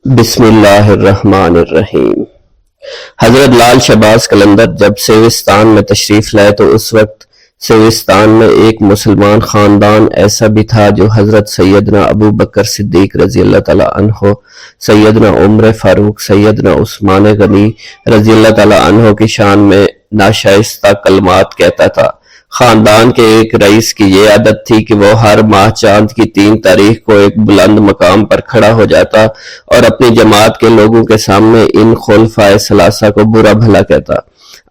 بسم اللہ الرحمن الرحیم۔ حضرت لال شہباز قلندر جب سیوستان میں تشریف لائے تو اس وقت سیوستان میں ایک مسلمان خاندان ایسا بھی تھا جو حضرت سیدنا ابو بکر صدیق رضی اللہ تعالیٰ عنہ، سیدنا عمر فاروق، سیدنا عثمان غنی رضی اللہ تعالیٰ عنہ کی شان میں ناشائستہ کلمات کہتا تھا۔ خاندان کے ایک رئیس کی یہ عادت تھی کہ وہ ہر ماہ چاند کی 3 تاریخ کو ایک بلند مقام پر کھڑا ہو جاتا اور اپنی جماعت کے لوگوں کے سامنے ان خلفائے ثلاثہ کو برا بھلا کہتا۔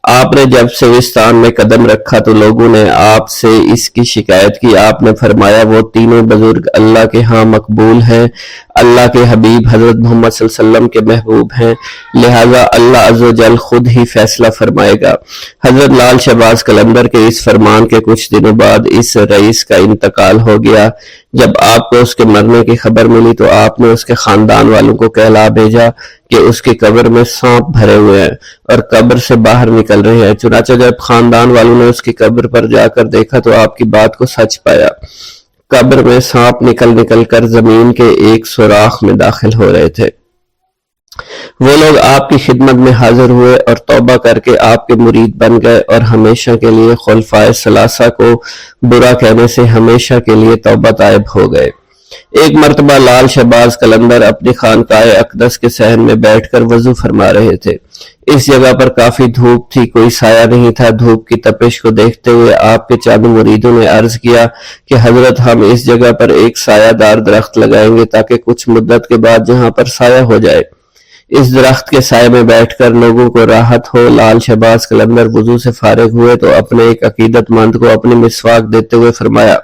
آپ نے جب سیوستان میں قدم رکھا تو لوگوں نے آپ سے اس کی شکایت کی۔ آپ نے فرمایا وہ تینوں بزرگ اللہ کے ہاں مقبول ہیں، اللہ کے حبیب حضرت محمد صلی اللہ علیہ وسلم کے محبوب ہیں، لہذا اللہ عز و جل خود ہی فیصلہ فرمائے گا۔ حضرت لال شہباز قلندر کے اس فرمان کے کچھ دنوں بعد اس رئیس کا انتقال ہو گیا۔ جب آپ کو اس کے مرنے کی خبر ملی تو آپ نے اس کے خاندان والوں کو کہلا بھیجا کہ اس کی قبر میں سانپ بھرے ہوئے ہیں اور قبر سے باہر نکل رہے ہیں۔ چنانچہ جب خاندان والوں نے اس کی قبر پر جا کر دیکھا تو آپ کی بات کو سچ پایا۔ قبر میں سانپ نکل کر زمین کے ایک سوراخ میں داخل ہو رہے تھے۔ وہ لوگ آپ کی خدمت میں حاضر ہوئے اور توبہ کر کے آپ کے مرید بن گئے اور ہمیشہ کے لیے خلفائے ثلاثہ کو برا کہنے سے ہمیشہ کے لیے توبہ طائب ہو گئے۔ ایک مرتبہ لال شہباز قلندر اپنی خانقاہ اقدس کے صحن میں بیٹھ کر وضو فرما رہے تھے۔ اس جگہ پر کافی دھوپ تھی، کوئی سایہ نہیں تھا۔ دھوپ کی تپش کو دیکھتے ہوئے آپ کے چند مریدوں نے عرض کیا کہ حضرت ہم اس جگہ پر ایک سایہ دار درخت لگائیں گے تاکہ کچھ مدت کے بعد جہاں پر سایہ ہو جائے۔ اس درخت کے سائے میں بیٹھ کر لوگوں کو راحت ہو۔ لال شہباز قلندر وضو سے فارغ ہوئے تو اپنے ایک عقیدت مند کو اپنی مسواک دیتے ہوئے فرمایا،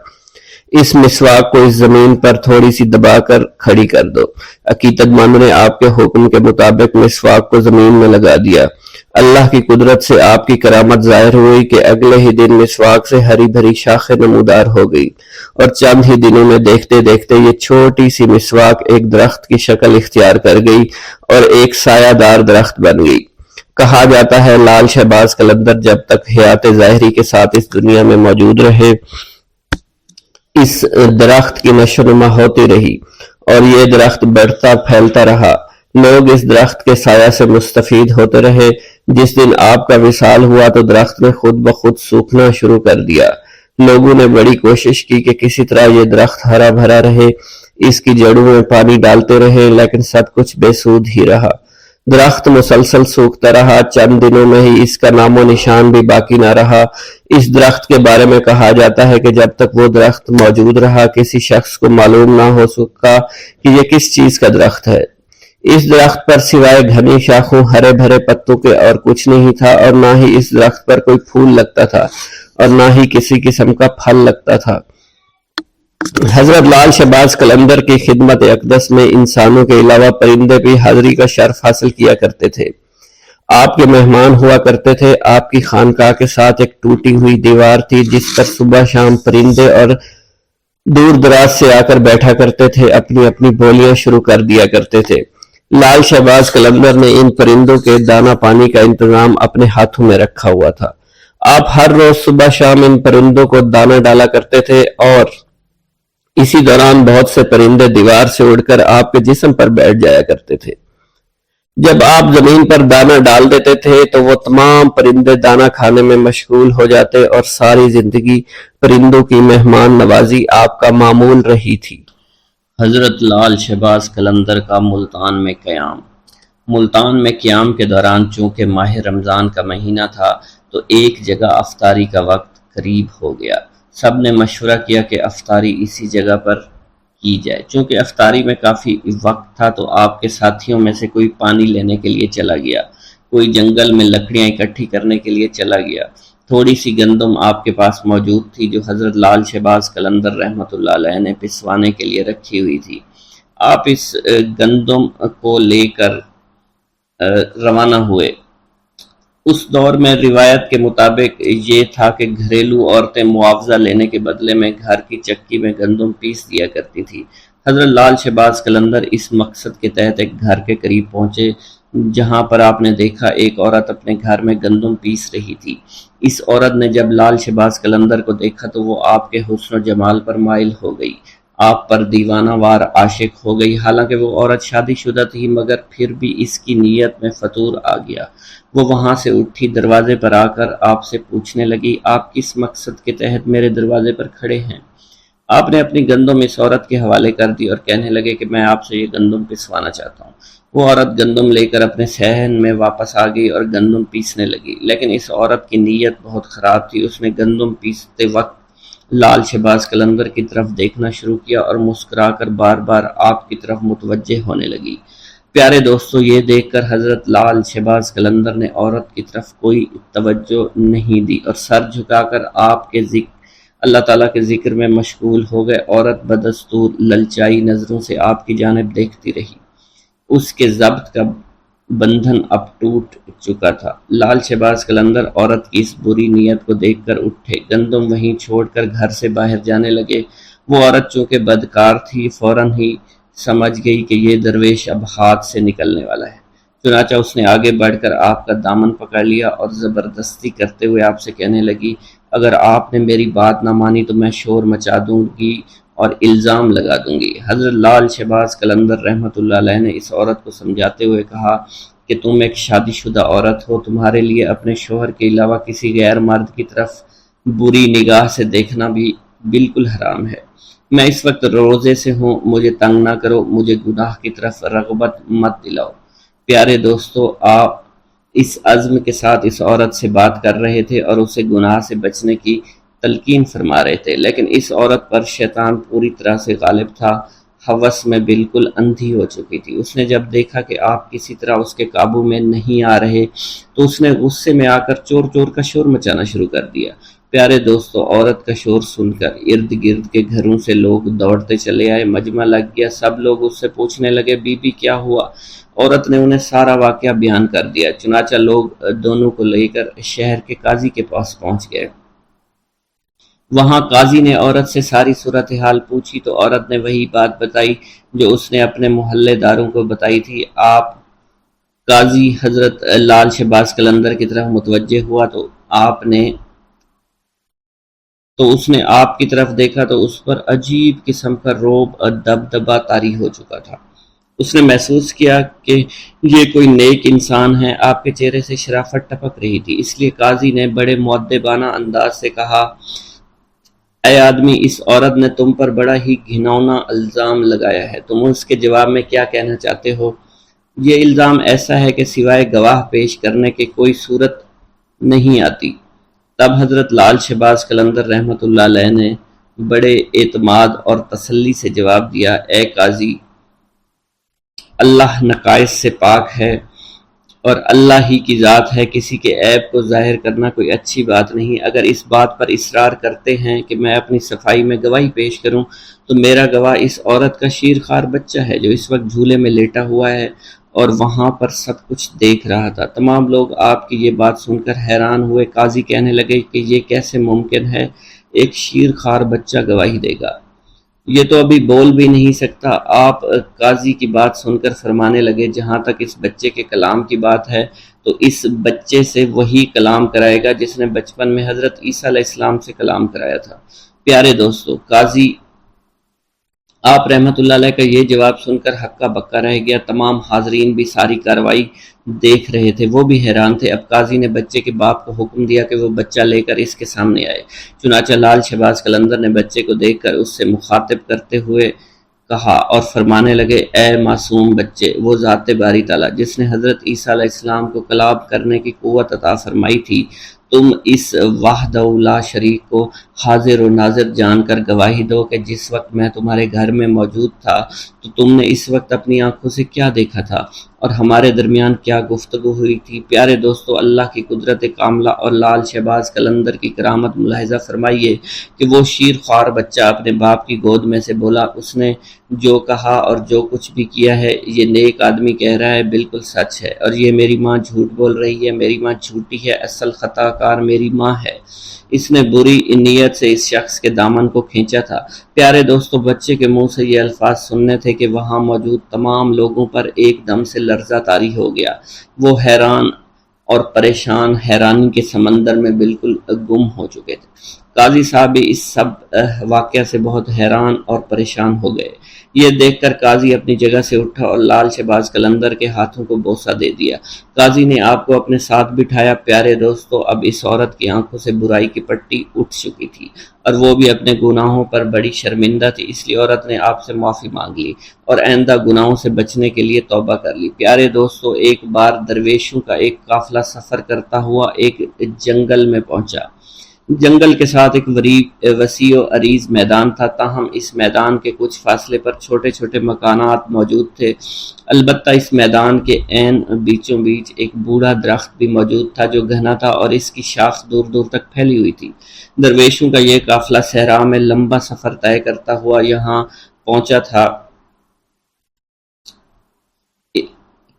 اس مسواک کو اس زمین پر تھوڑی سی دبا کر کھڑی کر دو۔ عقیدت مند نے آپ کے حکم کے مطابق مسواک کو زمین میں لگا دیا۔ اللہ کی قدرت سے آپ کی کرامت ظاہر ہوئی کہ اگلے ہی دن مسواک سے ہری بھری شاخیں نمودار ہو گئی اور چند ہی دنوں میں دیکھتے دیکھتے یہ چھوٹی سی مسواک ایک درخت کی شکل اختیار کر گئی اور ایک سایہ دار درخت بن گئی۔ کہا جاتا ہے لال شہباز قلندر جب تک حیات ظاہری کے ساتھ اس دنیا میں موجود رہے اس درخت کی نشو و نما ہوتی رہی اور یہ درخت بڑھتا پھیلتا رہا۔ لوگ اس درخت کے سایہ سے مستفید ہوتے رہے۔ جس دن آپ کا وصال ہوا تو درخت نے خود بخود سوکھنا شروع کر دیا۔ لوگوں نے بڑی کوشش کی کہ کسی طرح یہ درخت ہرا بھرا رہے، اس کی جڑوں میں پانی ڈالتے رہے، لیکن سب کچھ بے سود ہی رہا۔ درخت مسلسل سوکھتا رہا۔ چند دنوں میں ہی اس کا نام و نشان بھی باقی نہ رہا۔ اس درخت کے بارے میں کہا جاتا ہے کہ جب تک وہ درخت موجود رہا کسی شخص کو معلوم نہ ہو سکا کہ یہ کس چیز کا درخت ہے۔ اس درخت پر سوائے گھنی شاخوں، ہرے بھرے پتوں کے اور کچھ نہیں تھا، اور نہ ہی اس درخت پر کوئی پھول لگتا تھا اور نہ ہی کسی قسم کا پھل لگتا تھا۔ حضرت لال شہباز قلندر کی خدمت اقدس میں انسانوں کے علاوہ پرندے بھی حاضری کا شرف حاصل کیا کرتے تھے۔ آپ کے مہمان ہوا کرتے تھے۔ آپ کی خانقاہ کے ساتھ ایک ٹوٹی ہوئی دیوار تھی جس پر صبح شام پرندے اور دور دراز سے آ کر بیٹھا کرتے تھے، اپنی اپنی بولیاں شروع کر دیا کرتے تھے۔ لال شہباز قلندر نے ان پرندوں کے دانہ پانی کا انتظام اپنے ہاتھوں میں رکھا ہوا تھا۔ آپ ہر روز صبح شام ان پرندوں کو دانہ ڈالا کرتے تھے اور اسی دوران بہت سے پرندے دیوار سے اڑ کر آپ کے جسم پر بیٹھ جایا کرتے تھے۔ جب آپ زمین پر دانہ ڈال دیتے تھے تو وہ تمام پرندے دانہ کھانے میں مشغول ہو جاتے اور ساری زندگی پرندوں کی مہمان نوازی آپ کا معمول رہی تھی۔ حضرت لال شہباز قلندر کا ملتان میں قیام۔ ملتان میں قیام کے دوران چونکہ ماہ رمضان کا مہینہ تھا تو ایک جگہ افطاری کا وقت قریب ہو گیا۔ سب نے مشورہ کیا کہ افطاری اسی جگہ پر کی جائے۔ چونکہ افطاری میں کافی وقت تھا تو آپ کے ساتھیوں میں سے کوئی پانی لینے کے لیے چلا گیا، کوئی جنگل میں لکڑیاں اکٹھی کرنے کے لیے چلا گیا۔ تھوڑی سی گندم آپ کے پاس موجود تھی جو حضرت لال شہباز قلندر رحمۃ اللہ علیہ نے پسوانے کے لیے رکھی ہوئی تھی۔ آپ اس گندم کو لے کر روانہ ہوئے۔ اس دور میں روایت کے مطابق یہ تھا کہ گھریلو عورتیں معاوضہ لینے کے بدلے میں گھر کی چکی میں گندم پیس دیا کرتی تھی۔ حضرت لال شہباز قلندر اس مقصد کے تحت ایک گھر کے قریب پہنچے جہاں پر آپ نے دیکھا ایک عورت اپنے گھر میں گندم پیس رہی تھی۔ اس عورت نے جب لال شہباز قلندر کو دیکھا تو وہ آپ کے حسن و جمال پر مائل ہو گئی۔ آپ پر دیوانہ وار عاشق ہو گئی۔ حالانکہ وہ عورت شادی شدہ تھی، مگر پھر بھی اس کی نیت میں فطور آ گیا۔ وہ وہاں سے اٹھی، دروازے پر آ کر آپ سے پوچھنے لگی، آپ کس مقصد کے تحت میرے دروازے پر کھڑے ہیں؟ آپ نے اپنی گندم اس عورت کے حوالے کر دی اور کہنے لگے کہ میں آپ سے یہ گندم پسوانا چاہتا ہوں۔ وہ عورت گندم لے کر اپنے صحن میں واپس آ گئی اور گندم پیسنے لگی، لیکن اس عورت کی نیت بہت خراب تھی۔ اس نے گندم پیستے وقت لال شہباز قلندر کی طرف دیکھنا شروع کیا اور مسکرا کر بار بار آپ کی طرف متوجہ ہونے لگی۔ پیارے دوستو، یہ دیکھ کر حضرت لال شہباز قلندر نے عورت کی طرف کوئی توجہ نہیں دی اور سر جھکا کر آپ کے اللہ تعالیٰ کے ذکر میں مشغول ہو گئے۔ عورت بدستور للچائی نظروں سے آپ کی جانب دیکھتی رہی۔ اس کے ضبط کا بندھن اب ٹوٹ چکا تھا۔ لال شہباز قلندر عورت کی اس بری نیت کو دیکھ کر اٹھے، گندم وہیں چھوڑ کر گھر سے باہر جانے لگے۔ وہ عورت چونکہ بدکار تھی، فوراً ہی سمجھ گئی کہ یہ درویش اب ہاتھ سے نکلنے والا ہے۔ چنانچہ اس نے آگے بڑھ کر آپ کا دامن پکڑ لیا اور زبردستی کرتے ہوئے آپ سے کہنے لگی، اگر آپ نے میری بات نہ مانی تو میں شور مچا دوں گی اور الزام لگا دوں گی۔ حضرت لال شہباز قلندر رحمۃ اللہ علیہ نے اس عورت کو سمجھاتے ہوئے کہا کہ تم ایک شادی شدہ عورت ہو، تمہارے لیے اپنے شوہر کے علاوہ کسی غیر مرد کی طرف بری نگاہ سے دیکھنا بھی بالکل حرام ہے۔ میں اس وقت روزے سے ہوں، مجھے تنگ نہ کرو، مجھے گناہ کی طرف رغبت مت دلاؤ۔ پیارے دوستو، آپ اس عزم کے ساتھ اس عورت سے بات کر رہے تھے اور اسے گناہ سے بچنے کی تلقین فرما رہے تھے، لیکن اس عورت پر شیطان پوری طرح سے غالب تھا۔ ہوس میں بالکل اندھی ہو چکی تھی۔ اس نے جب دیکھا کہ آپ کسی طرح اس کے قابو میں نہیں آ رہے تو اس نے غصے میں آ کر چور چور کا شور مچانا شروع کر دیا۔ پیارے دوستو، عورت کا شور سن کر ارد گرد کے گھروں سے لوگ دوڑتے چلے آئے، مجمع لگ گیا۔ سب لوگ اس سے پوچھنے لگے، بی بی کیا ہوا؟ عورت نے انہیں سارا واقعہ بیان کر دیا۔ چنانچہ لوگ دونوں کو لے کر شہر کے قاضی کے پاس پہنچ گئے۔ وہاں قاضی نے عورت سے ساری صورتحال پوچھی تو عورت نے وہی بات بتائی جو اس نے اپنے محلے داروں کو بتائی تھی۔ قاضی حضرت لال شہباز قلندر کی طرف متوجہ ہوا تو اس نے آپ کی طرف دیکھا تو اس پر عجیب قسم کا رعب اور دبدبہ طاری ہو چکا تھا۔ اس نے محسوس کیا کہ یہ کوئی نیک انسان ہے۔ آپ کے چہرے سے شرافت ٹپک رہی تھی، اس لیے قاضی نے بڑے مؤدبانہ انداز سے کہا، اے آدمی، اس عورت نے تم پر بڑا ہی گھناؤنا الزام لگایا ہے، تم اس کے جواب میں کیا کہنا چاہتے ہو؟ یہ الزام ایسا ہے کہ سوائے گواہ پیش کرنے کے کوئی صورت نہیں آتی۔ تب حضرت لال شہباز قلندر رحمۃ اللہ علیہ نے بڑے اعتماد اور تسلی سے جواب دیا، اے قاضی، اللہ نقائص سے پاک ہے اور اللہ ہی کی ذات ہے، کسی کے عیب کو ظاہر کرنا کوئی اچھی بات نہیں۔ اگر اس بات پر اصرار کرتے ہیں کہ میں اپنی صفائی میں گواہی پیش کروں تو میرا گواہ اس عورت کا شیرخوار بچہ ہے جو اس وقت جھولے میں لیٹا ہوا ہے اور وہاں پر سب کچھ دیکھ رہا تھا۔ تمام لوگ آپ کی یہ بات سن کر حیران ہوئے۔ قاضی کہنے لگے کہ یہ کیسے ممکن ہے، ایک شیرخوار بچہ گواہی دے گا؟ یہ تو ابھی بول بھی نہیں سکتا۔ آپ قاضی کی بات سن کر فرمانے لگے، جہاں تک اس بچے کے کلام کی بات ہے تو اس بچے سے وہی کلام کرائے گا جس نے بچپن میں حضرت عیسیٰ علیہ السلام سے کلام کرایا تھا۔ پیارے دوستو، قاضی آپ رحمت اللہ علیہ کا یہ جواب سن کر ہکا بکا رہ گیا۔ تمام حاضرین بھی ساری کارروائی دیکھ رہے تھے، وہ بھی حیران تھے۔ اب قاضی نے بچے کے باپ کو حکم دیا کہ وہ بچہ لے کر اس کے سامنے آئے۔ چنانچہ لال شہباز قلندر نے بچے کو دیکھ کر اس سے مخاطب کرتے ہوئے کہا اور فرمانے لگے، اے معصوم بچے، وہ ذات باری تعالیٰ جس نے حضرت عیسیٰ علیہ السلام کو کلام کرنے کی قوت عطا فرمائی تھی، تم اس وحدہ لا شریک کو حاضر و ناظر جان کر گواہی دو کہ جس وقت میں تمہارے گھر میں موجود تھا تو تم نے اس وقت اپنی آنکھوں سے کیا دیکھا تھا اور ہمارے درمیان کیا گفتگو ہوئی تھی۔ پیارے دوستو، اللہ کی قدرت کاملہ اور لال شہباز قلندر کی کرامت ملاحظہ فرمائیے کہ وہ شیرخوار بچہ اپنے باپ کی گود میں سے بولا، اس نے جو کہا اور جو کچھ بھی کیا ہے یہ نیک آدمی کہہ رہا ہے بالکل سچ ہے، اور یہ میری ماں جھوٹ بول رہی ہے، میری ماں جھوٹی ہے، اصل خطا کار میری ماں ہے۔ اس نے بری نیت سے اس شخص کے دامن کو کھینچا تھا۔ پیارے دوستو، بچے کے منہ سے یہ الفاظ سننے تھے کہ وہاں موجود تمام لوگوں پر ایک دم سے لرزہ طاری ہو گیا۔ وہ حیران اور پریشان حیرانی کے سمندر میں بالکل گم ہو چکے تھے۔ قاضی صاحب بھی اس سب واقعہ سے بہت حیران اور پریشان ہو گئے۔ یہ دیکھ کر قاضی اپنی جگہ سے اٹھا اور لال شہباز قلندر کے ہاتھوں کو بوسہ دے دیا۔ قاضی نے آپ کو اپنے ساتھ بٹھایا۔ پیارے دوستو، اب اس عورت کی آنکھوں سے برائی کی پٹی اٹھ چکی تھی اور وہ بھی اپنے گناہوں پر بڑی شرمندہ تھی، اس لیے عورت نے آپ سے معافی مانگ لی اور آئندہ گناہوں سے بچنے کے لیے توبہ کر لی۔ پیارے دوستو، ایک بار درویشوں کا ایک قافلہ سفر کرتا ہوا ایک جنگل میں پہنچا۔ جنگل کے ساتھ ایک وسیع و عریض میدان تھا، تاہم اس میدان کے کچھ فاصلے پر چھوٹے چھوٹے مکانات موجود تھے۔ البتہ اس میدان کے عین بیچوں بیچ ایک بوڑھا درخت بھی موجود تھا جو گھنا تھا اور اس کی شاخ دور دور تک پھیلی ہوئی تھی۔ درویشوں کا یہ قافلہ صحرا میں لمبا سفر طے کرتا ہوا یہاں پہنچا تھا۔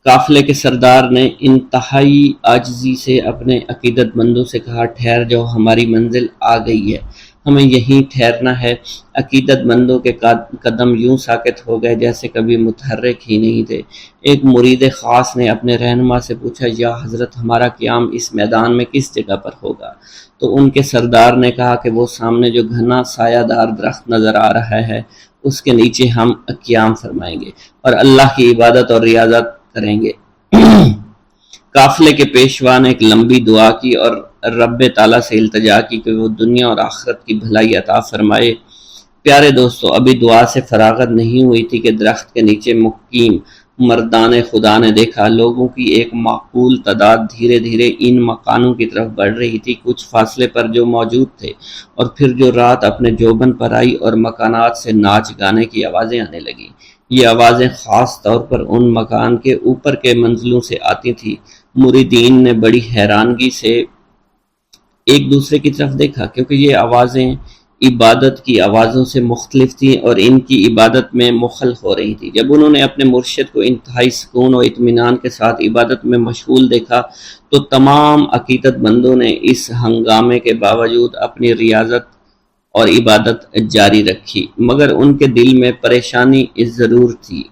قافلے کے سردار نے انتہائی عاجزی سے اپنے عقیدت مندوں سے کہا، ٹھہر جاؤ، ہماری منزل آ گئی ہے، ہمیں یہیں ٹھہرنا ہے۔ عقیدت مندوں کے قدم یوں ساکت ہو گئے جیسے کبھی متحرک ہی نہیں تھے۔ ایک مرید خاص نے اپنے رہنما سے پوچھا، یا حضرت، ہمارا قیام اس میدان میں کس جگہ پر ہوگا؟ تو ان کے سردار نے کہا کہ وہ سامنے جو گھنا سایہ دار درخت نظر آ رہا ہے اس کے نیچے ہم قیام فرمائیں گے اور اللہ کی عبادت اور ریاضت کریں گے۔ قافلے کے پیشوا نے ایک لمبی دعا کی اور رب تعالیٰ سے التجا کی کہ وہ دنیا اور آخرت کی بھلائی عطا فرمائے۔ پیارے دوستو، ابھی دعا سے فراغت نہیں ہوئی تھی کہ درخت کے نیچے مقیم مردان خدا نے دیکھا لوگوں کی ایک معقول تعداد دھیرے دھیرے ان مکانوں کی طرف بڑھ رہی تھی، کچھ فاصلے پر جو موجود تھے، اور پھر جو رات اپنے جوبن پر آئی اور مکانات سے ناچ گانے کی آوازیں آنے لگیں۔ یہ آوازیں خاص طور پر ان مکان کے اوپر کے منزلوں سے آتی تھیں۔ مریدین نے بڑی حیرانگی سے ایک دوسرے کی طرف دیکھا کیونکہ یہ آوازیں عبادت کی آوازوں سے مختلف تھیں اور ان کی عبادت میں مخل ہو رہی تھی۔ جب انہوں نے اپنے مرشد کو انتہائی سکون و اطمینان کے ساتھ عبادت میں مشغول دیکھا تو تمام عقیدت مندوں نے اس ہنگامے کے باوجود اپنی ریاضت اور عبادت جاری رکھی، مگر ان کے دل میں پریشانی ضرور تھی۔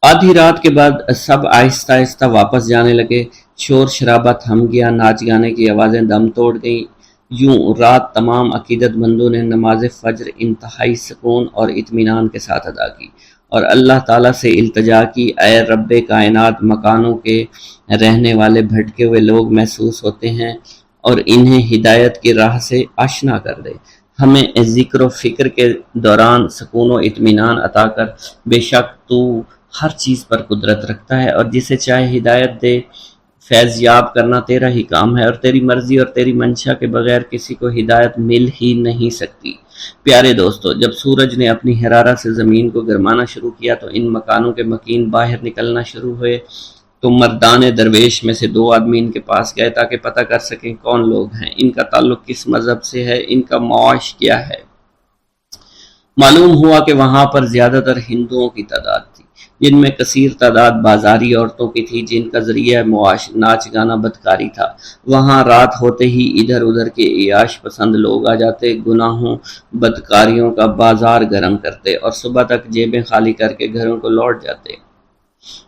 آدھی رات کے بعد سب آہستہ آہستہ واپس جانے لگے، شور شرابہ تھم گیا، ناچ گانے کی آوازیں دم توڑ گئیں۔ یوں رات تمام عقیدت مندوں نے نماز فجر انتہائی سکون اور اطمینان کے ساتھ ادا کی اور اللہ تعالیٰ سے التجا کی، اے رب کائنات، مکانوں کے رہنے والے بھٹکے ہوئے لوگ محسوس ہوتے ہیں اور انہیں ہدایت کی راہ سے آشنا کر دے، ہمیں ذکر و فکر کے دوران سکون و اطمینان عطا کر، بے شک تو ہر چیز پر قدرت رکھتا ہے اور جسے چاہے ہدایت دے، فیض یاب کرنا تیرا ہی کام ہے اور تیری مرضی اور تیری منشا کے بغیر کسی کو ہدایت مل ہی نہیں سکتی۔ پیارے دوستو، جب سورج نے اپنی حرارت سے زمین کو گرمانا شروع کیا تو ان مکانوں کے مکین باہر نکلنا شروع ہوئے۔ تو مردان درویش میں سے 2 آدمی ان کے پاس گئے تاکہ پتہ کر سکیں کون لوگ ہیں، ان کا تعلق کس مذہب سے ہے، ان کا معاش کیا ہے۔ معلوم ہوا کہ وہاں پر زیادہ تر ہندوؤں کی تعداد تھی، جن میں کثیر تعداد بازاری عورتوں کی تھی جن کا ذریعہ معاش ناچ گانا بدکاری تھا۔ وہاں رات ہوتے ہی ادھر ادھر کے عیاش پسند لوگ آ جاتے، گناہوں بدکاریوں کا بازار گرم کرتے اور صبح تک جیبیں خالی کر کے گھروں کو لوٹ جاتے،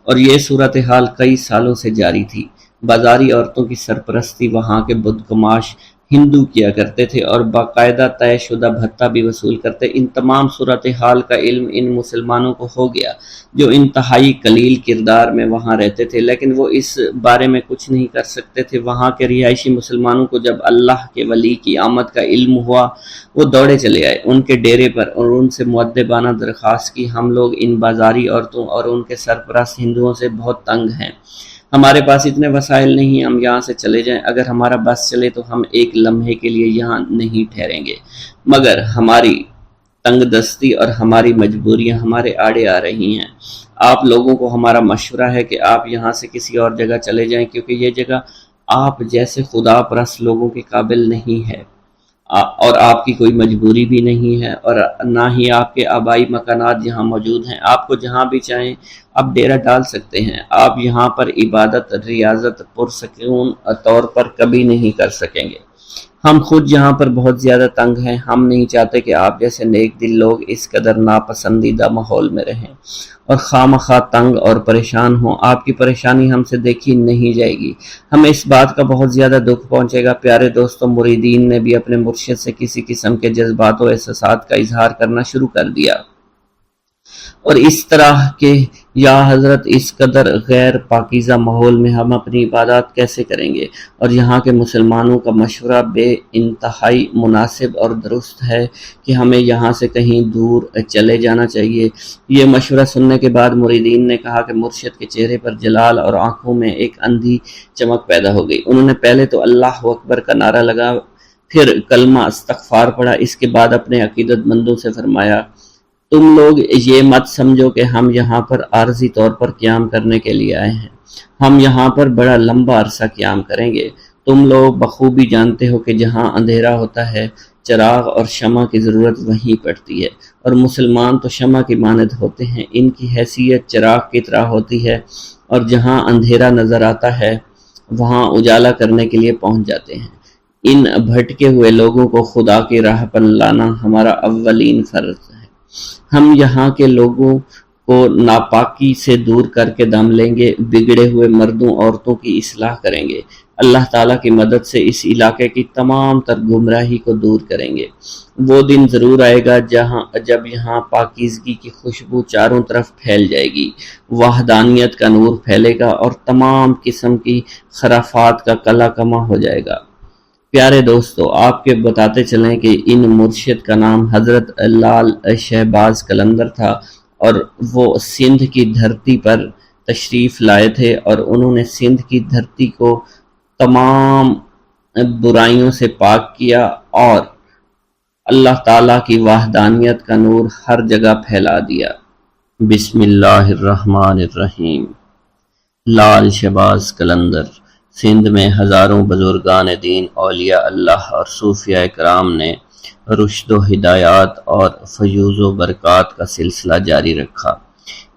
اور یہ صورتحال کئی سالوں سے جاری تھی۔ بازاری عورتوں کی سرپرستی وہاں کے بدگماش ہندو کیا کرتے تھے اور باقاعدہ طے شدہ بھتہ بھی وصول کرتے۔ ان تمام صورتحال کا علم ان مسلمانوں کو ہو گیا جو انتہائی قلیل کردار میں وہاں رہتے تھے، لیکن وہ اس بارے میں کچھ نہیں کر سکتے تھے۔ وہاں کے رہائشی مسلمانوں کو جب اللہ کے ولی کی آمد کا علم ہوا، وہ دوڑے چلے آئے ان کے ڈیرے پر اور ان سے مؤدبانہ درخواست کی، ہم لوگ ان بازاری عورتوں اور ان کے سرپرست ہندوؤں سے بہت تنگ ہیں، ہمارے پاس اتنے وسائل نہیں، ہم یہاں سے چلے جائیں، اگر ہمارا بس چلے تو ہم ایک لمحے کے لیے یہاں نہیں ٹھہریں گے، مگر ہماری تنگ دستی اور ہماری مجبوریاں ہمارے آڑے آ رہی ہیں۔ آپ لوگوں کو ہمارا مشورہ ہے کہ آپ یہاں سے کسی اور جگہ چلے جائیں، کیونکہ یہ جگہ آپ جیسے خدا پرست لوگوں کے قابل نہیں ہے اور آپ کی کوئی مجبوری بھی نہیں ہے اور نہ ہی آپ کے آبائی مکانات یہاں موجود ہیں۔ آپ کو جہاں بھی چاہیں آپ ڈیرہ ڈال سکتے ہیں، آپ یہاں پر عبادت ریاضت پرسکون طور پر کبھی نہیں کر سکیں گے۔ ہم خود یہاں پر بہت زیادہ تنگ ہیں، ہم نہیں چاہتے کہ آپ جیسے نیک دل لوگ اس قدر ناپسندیدہ ماحول میں رہیں اور خواہ تنگ اور پریشان ہوں۔ آپ کی پریشانی ہم سے دیکھی نہیں جائے گی، ہمیں اس بات کا بہت زیادہ دکھ پہنچے گا۔ پیارے دوستوں، مریدین نے بھی اپنے مرشد سے کسی قسم کے جذبات و احساسات کا اظہار کرنا شروع کر دیا، اور اس طرح کہ یا حضرت اس قدر غیر پاکیزہ ماحول میں ہم اپنی عبادات کیسے کریں گے؟ اور یہاں کے مسلمانوں کا مشورہ بے انتہائی مناسب اور درست ہے کہ ہمیں یہاں سے کہیں دور چلے جانا چاہیے۔ یہ مشورہ سننے کے بعد مریدین نے کہا کہ مرشد کے چہرے پر جلال اور آنکھوں میں ایک اندھی چمک پیدا ہو گئی۔ انہوں نے پہلے تو اللہ اکبر کا نعرہ لگا، پھر کلمہ استغفار پڑھا، اس کے بعد اپنے عقیدت مندوں سے فرمایا، تم لوگ یہ مت سمجھو کہ ہم یہاں پر عارضی طور پر قیام کرنے کے لیے آئے ہیں، ہم یہاں پر بڑا لمبا عرصہ قیام کریں گے۔ تم لوگ بخوبی جانتے ہو کہ جہاں اندھیرا ہوتا ہے چراغ اور شمع کی ضرورت وہیں پڑتی ہے، اور مسلمان تو شمع کی مانند ہوتے ہیں، ان کی حیثیت چراغ کی طرح ہوتی ہے، اور جہاں اندھیرا نظر آتا ہے وہاں اجالا کرنے کے لیے پہنچ جاتے ہیں۔ ان بھٹکے ہوئے لوگوں کو خدا کی راہ پر لانا ہمارا اولین فرض ہے۔ ہم یہاں کے لوگوں کو ناپاکی سے دور کر کے دم لیں گے، بگڑے ہوئے مردوں عورتوں کی اصلاح کریں گے، اللہ تعالیٰ کی مدد سے اس علاقے کی تمام تر گمراہی کو دور کریں گے۔ وہ دن ضرور آئے گا جب یہاں پاکیزگی کی خوشبو چاروں طرف پھیل جائے گی، وحدانیت کا نور پھیلے گا اور تمام قسم کی خرافات کا کلا کما ہو جائے گا۔ پیارے دوستو، آپ کے بتاتے چلیں کہ ان مرشد کا نام حضرت لال شہباز قلندر تھا، اور وہ سندھ کی دھرتی پر تشریف لائے تھے، اور انہوں نے سندھ کی دھرتی کو تمام برائیوں سے پاک کیا اور اللہ تعالیٰ کی وحدانیت کا نور ہر جگہ پھیلا دیا۔ بسم اللہ الرحمن الرحیم۔ لال شہباز قلندر۔ سندھ میں ہزاروں بزرگان دین، اولیاء اللہ اور صوفیاء کرام نے رشد و ہدایات اور فیوز و برکات کا سلسلہ جاری رکھا۔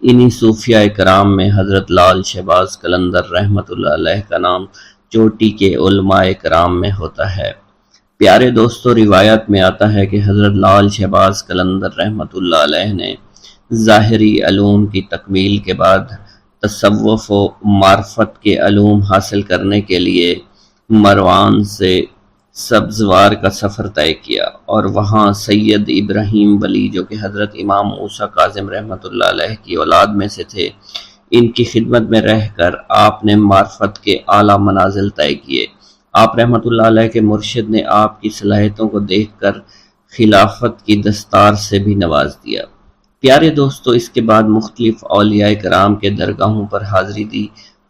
انہی صوفیاء کرام میں حضرت لال شہباز قلندر رحمۃ اللہ علیہ کا نام چوٹی کے علماء کرام میں ہوتا ہے۔ پیارے دوستو، روایت میں آتا ہے کہ حضرت لال شہباز قلندر رحمۃ اللہ علیہ نے ظاہری علوم کی تکمیل کے بعد تصوف و معرفت کے علوم حاصل کرنے کے لیے مروان سے سبزوار کا سفر طے کیا، اور وہاں سید ابراہیم ولی جو کہ حضرت امام موسیٰ کاظم رحمۃ اللہ علیہ کی اولاد میں سے تھے، ان کی خدمت میں رہ کر آپ نے معرفت کے اعلیٰ منازل طے کیے۔ آپ رحمۃ اللہ علیہ کے مرشد نے آپ کی صلاحیتوں کو دیکھ کر خلافت کی دستار سے بھی نواز دیا۔ پیارے دوستو، اس کے بعد مختلف اولیاء کرام کے درگاہوں پر حاضری دی۔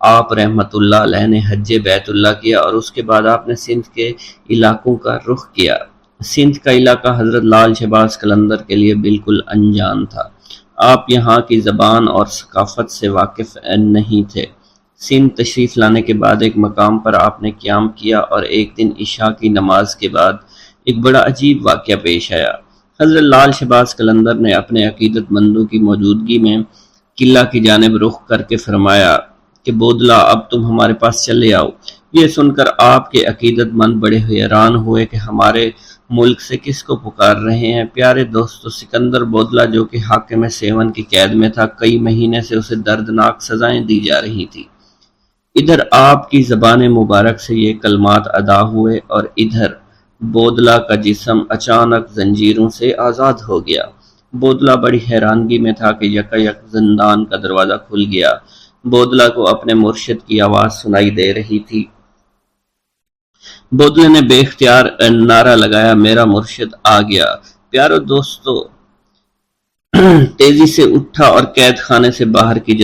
آپ رحمت اللہ علیہ نے حج بیت اللہ کیا، اور اس کے بعد آپ نے سندھ کے علاقوں کا رخ کیا۔ سندھ کا علاقہ حضرت لال شہباز قلندر کے لیے بالکل انجان تھا، آپ یہاں کی زبان اور ثقافت سے واقف نہیں تھے۔ سندھ تشریف لانے کے بعد ایک مقام پر آپ نے قیام کیا، اور ایک دن عشاء کی نماز کے بعد ایک بڑا عجیب واقعہ پیش آیا۔ حضرت لال شہباز قلندر نے اپنے عقیدت مندوں کی موجودگی میں قلعہ کی جانب رخ کر کے فرمایا کہ بودلا، اب تم ہمارے پاس چلے آؤ۔ یہ سن کر آپ کے عقیدت مند بڑے حیران ہوئے کہ ہمارے ملک سے کس کو پکار رہے ہیں۔ پیارے دوستو، سکندر بودلا جو کہ حاکم سیون کی قید میں تھا، کئی مہینے سے اسے دردناک سزائیں دی جا رہی تھی۔ ادھر آپ کی زبان مبارک سے یہ کلمات ادا ہوئے، اور ادھر بودلا کا جسم اچانک زنجیروں سے آزاد ہو گیا۔ بودلا بڑی حیرانگی میں تھا کہ یکایک زندان کا دروازہ کھل گیا۔ بودلا کو اپنے مرشد کی آواز سنائی دے رہی تھی۔ بودلے نے بے اختیار نعرہ لگایا، میرا مرشد آ گیا۔ پیارو دوستو، تیزی سے اٹھا اور قید خانے سے باہر کی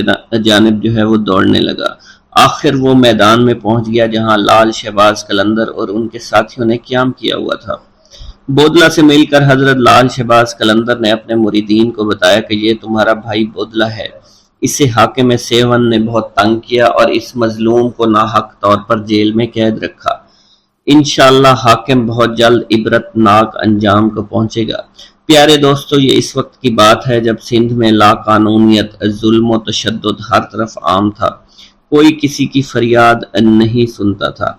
جانب جو ہے وہ دوڑنے لگا۔ آخر وہ میدان میں پہنچ گیا جہاں لال شہباز قلندر اور ان کے ساتھیوں نے قیام کیا ہوا تھا۔ بودلا سے مل کر حضرت لال شہباز قلندر نے اپنے مریدین کو بتایا کہ یہ تمہارا بھائی بودلا ہے، اسے حاکم سیون نے بہت تنگ کیا اور اس مظلوم کو ناحق طور پر جیل میں قید رکھا۔ انشاءاللہ حاکم بہت جلد عبرت ناک انجام کو پہنچے گا۔ پیارے دوستو، یہ اس وقت کی بات ہے جب سندھ میں لا قانونیت، ظلم و تشدد ہر طرف عام تھا، کوئی کسی کی فریاد نہیں سنتا تھا۔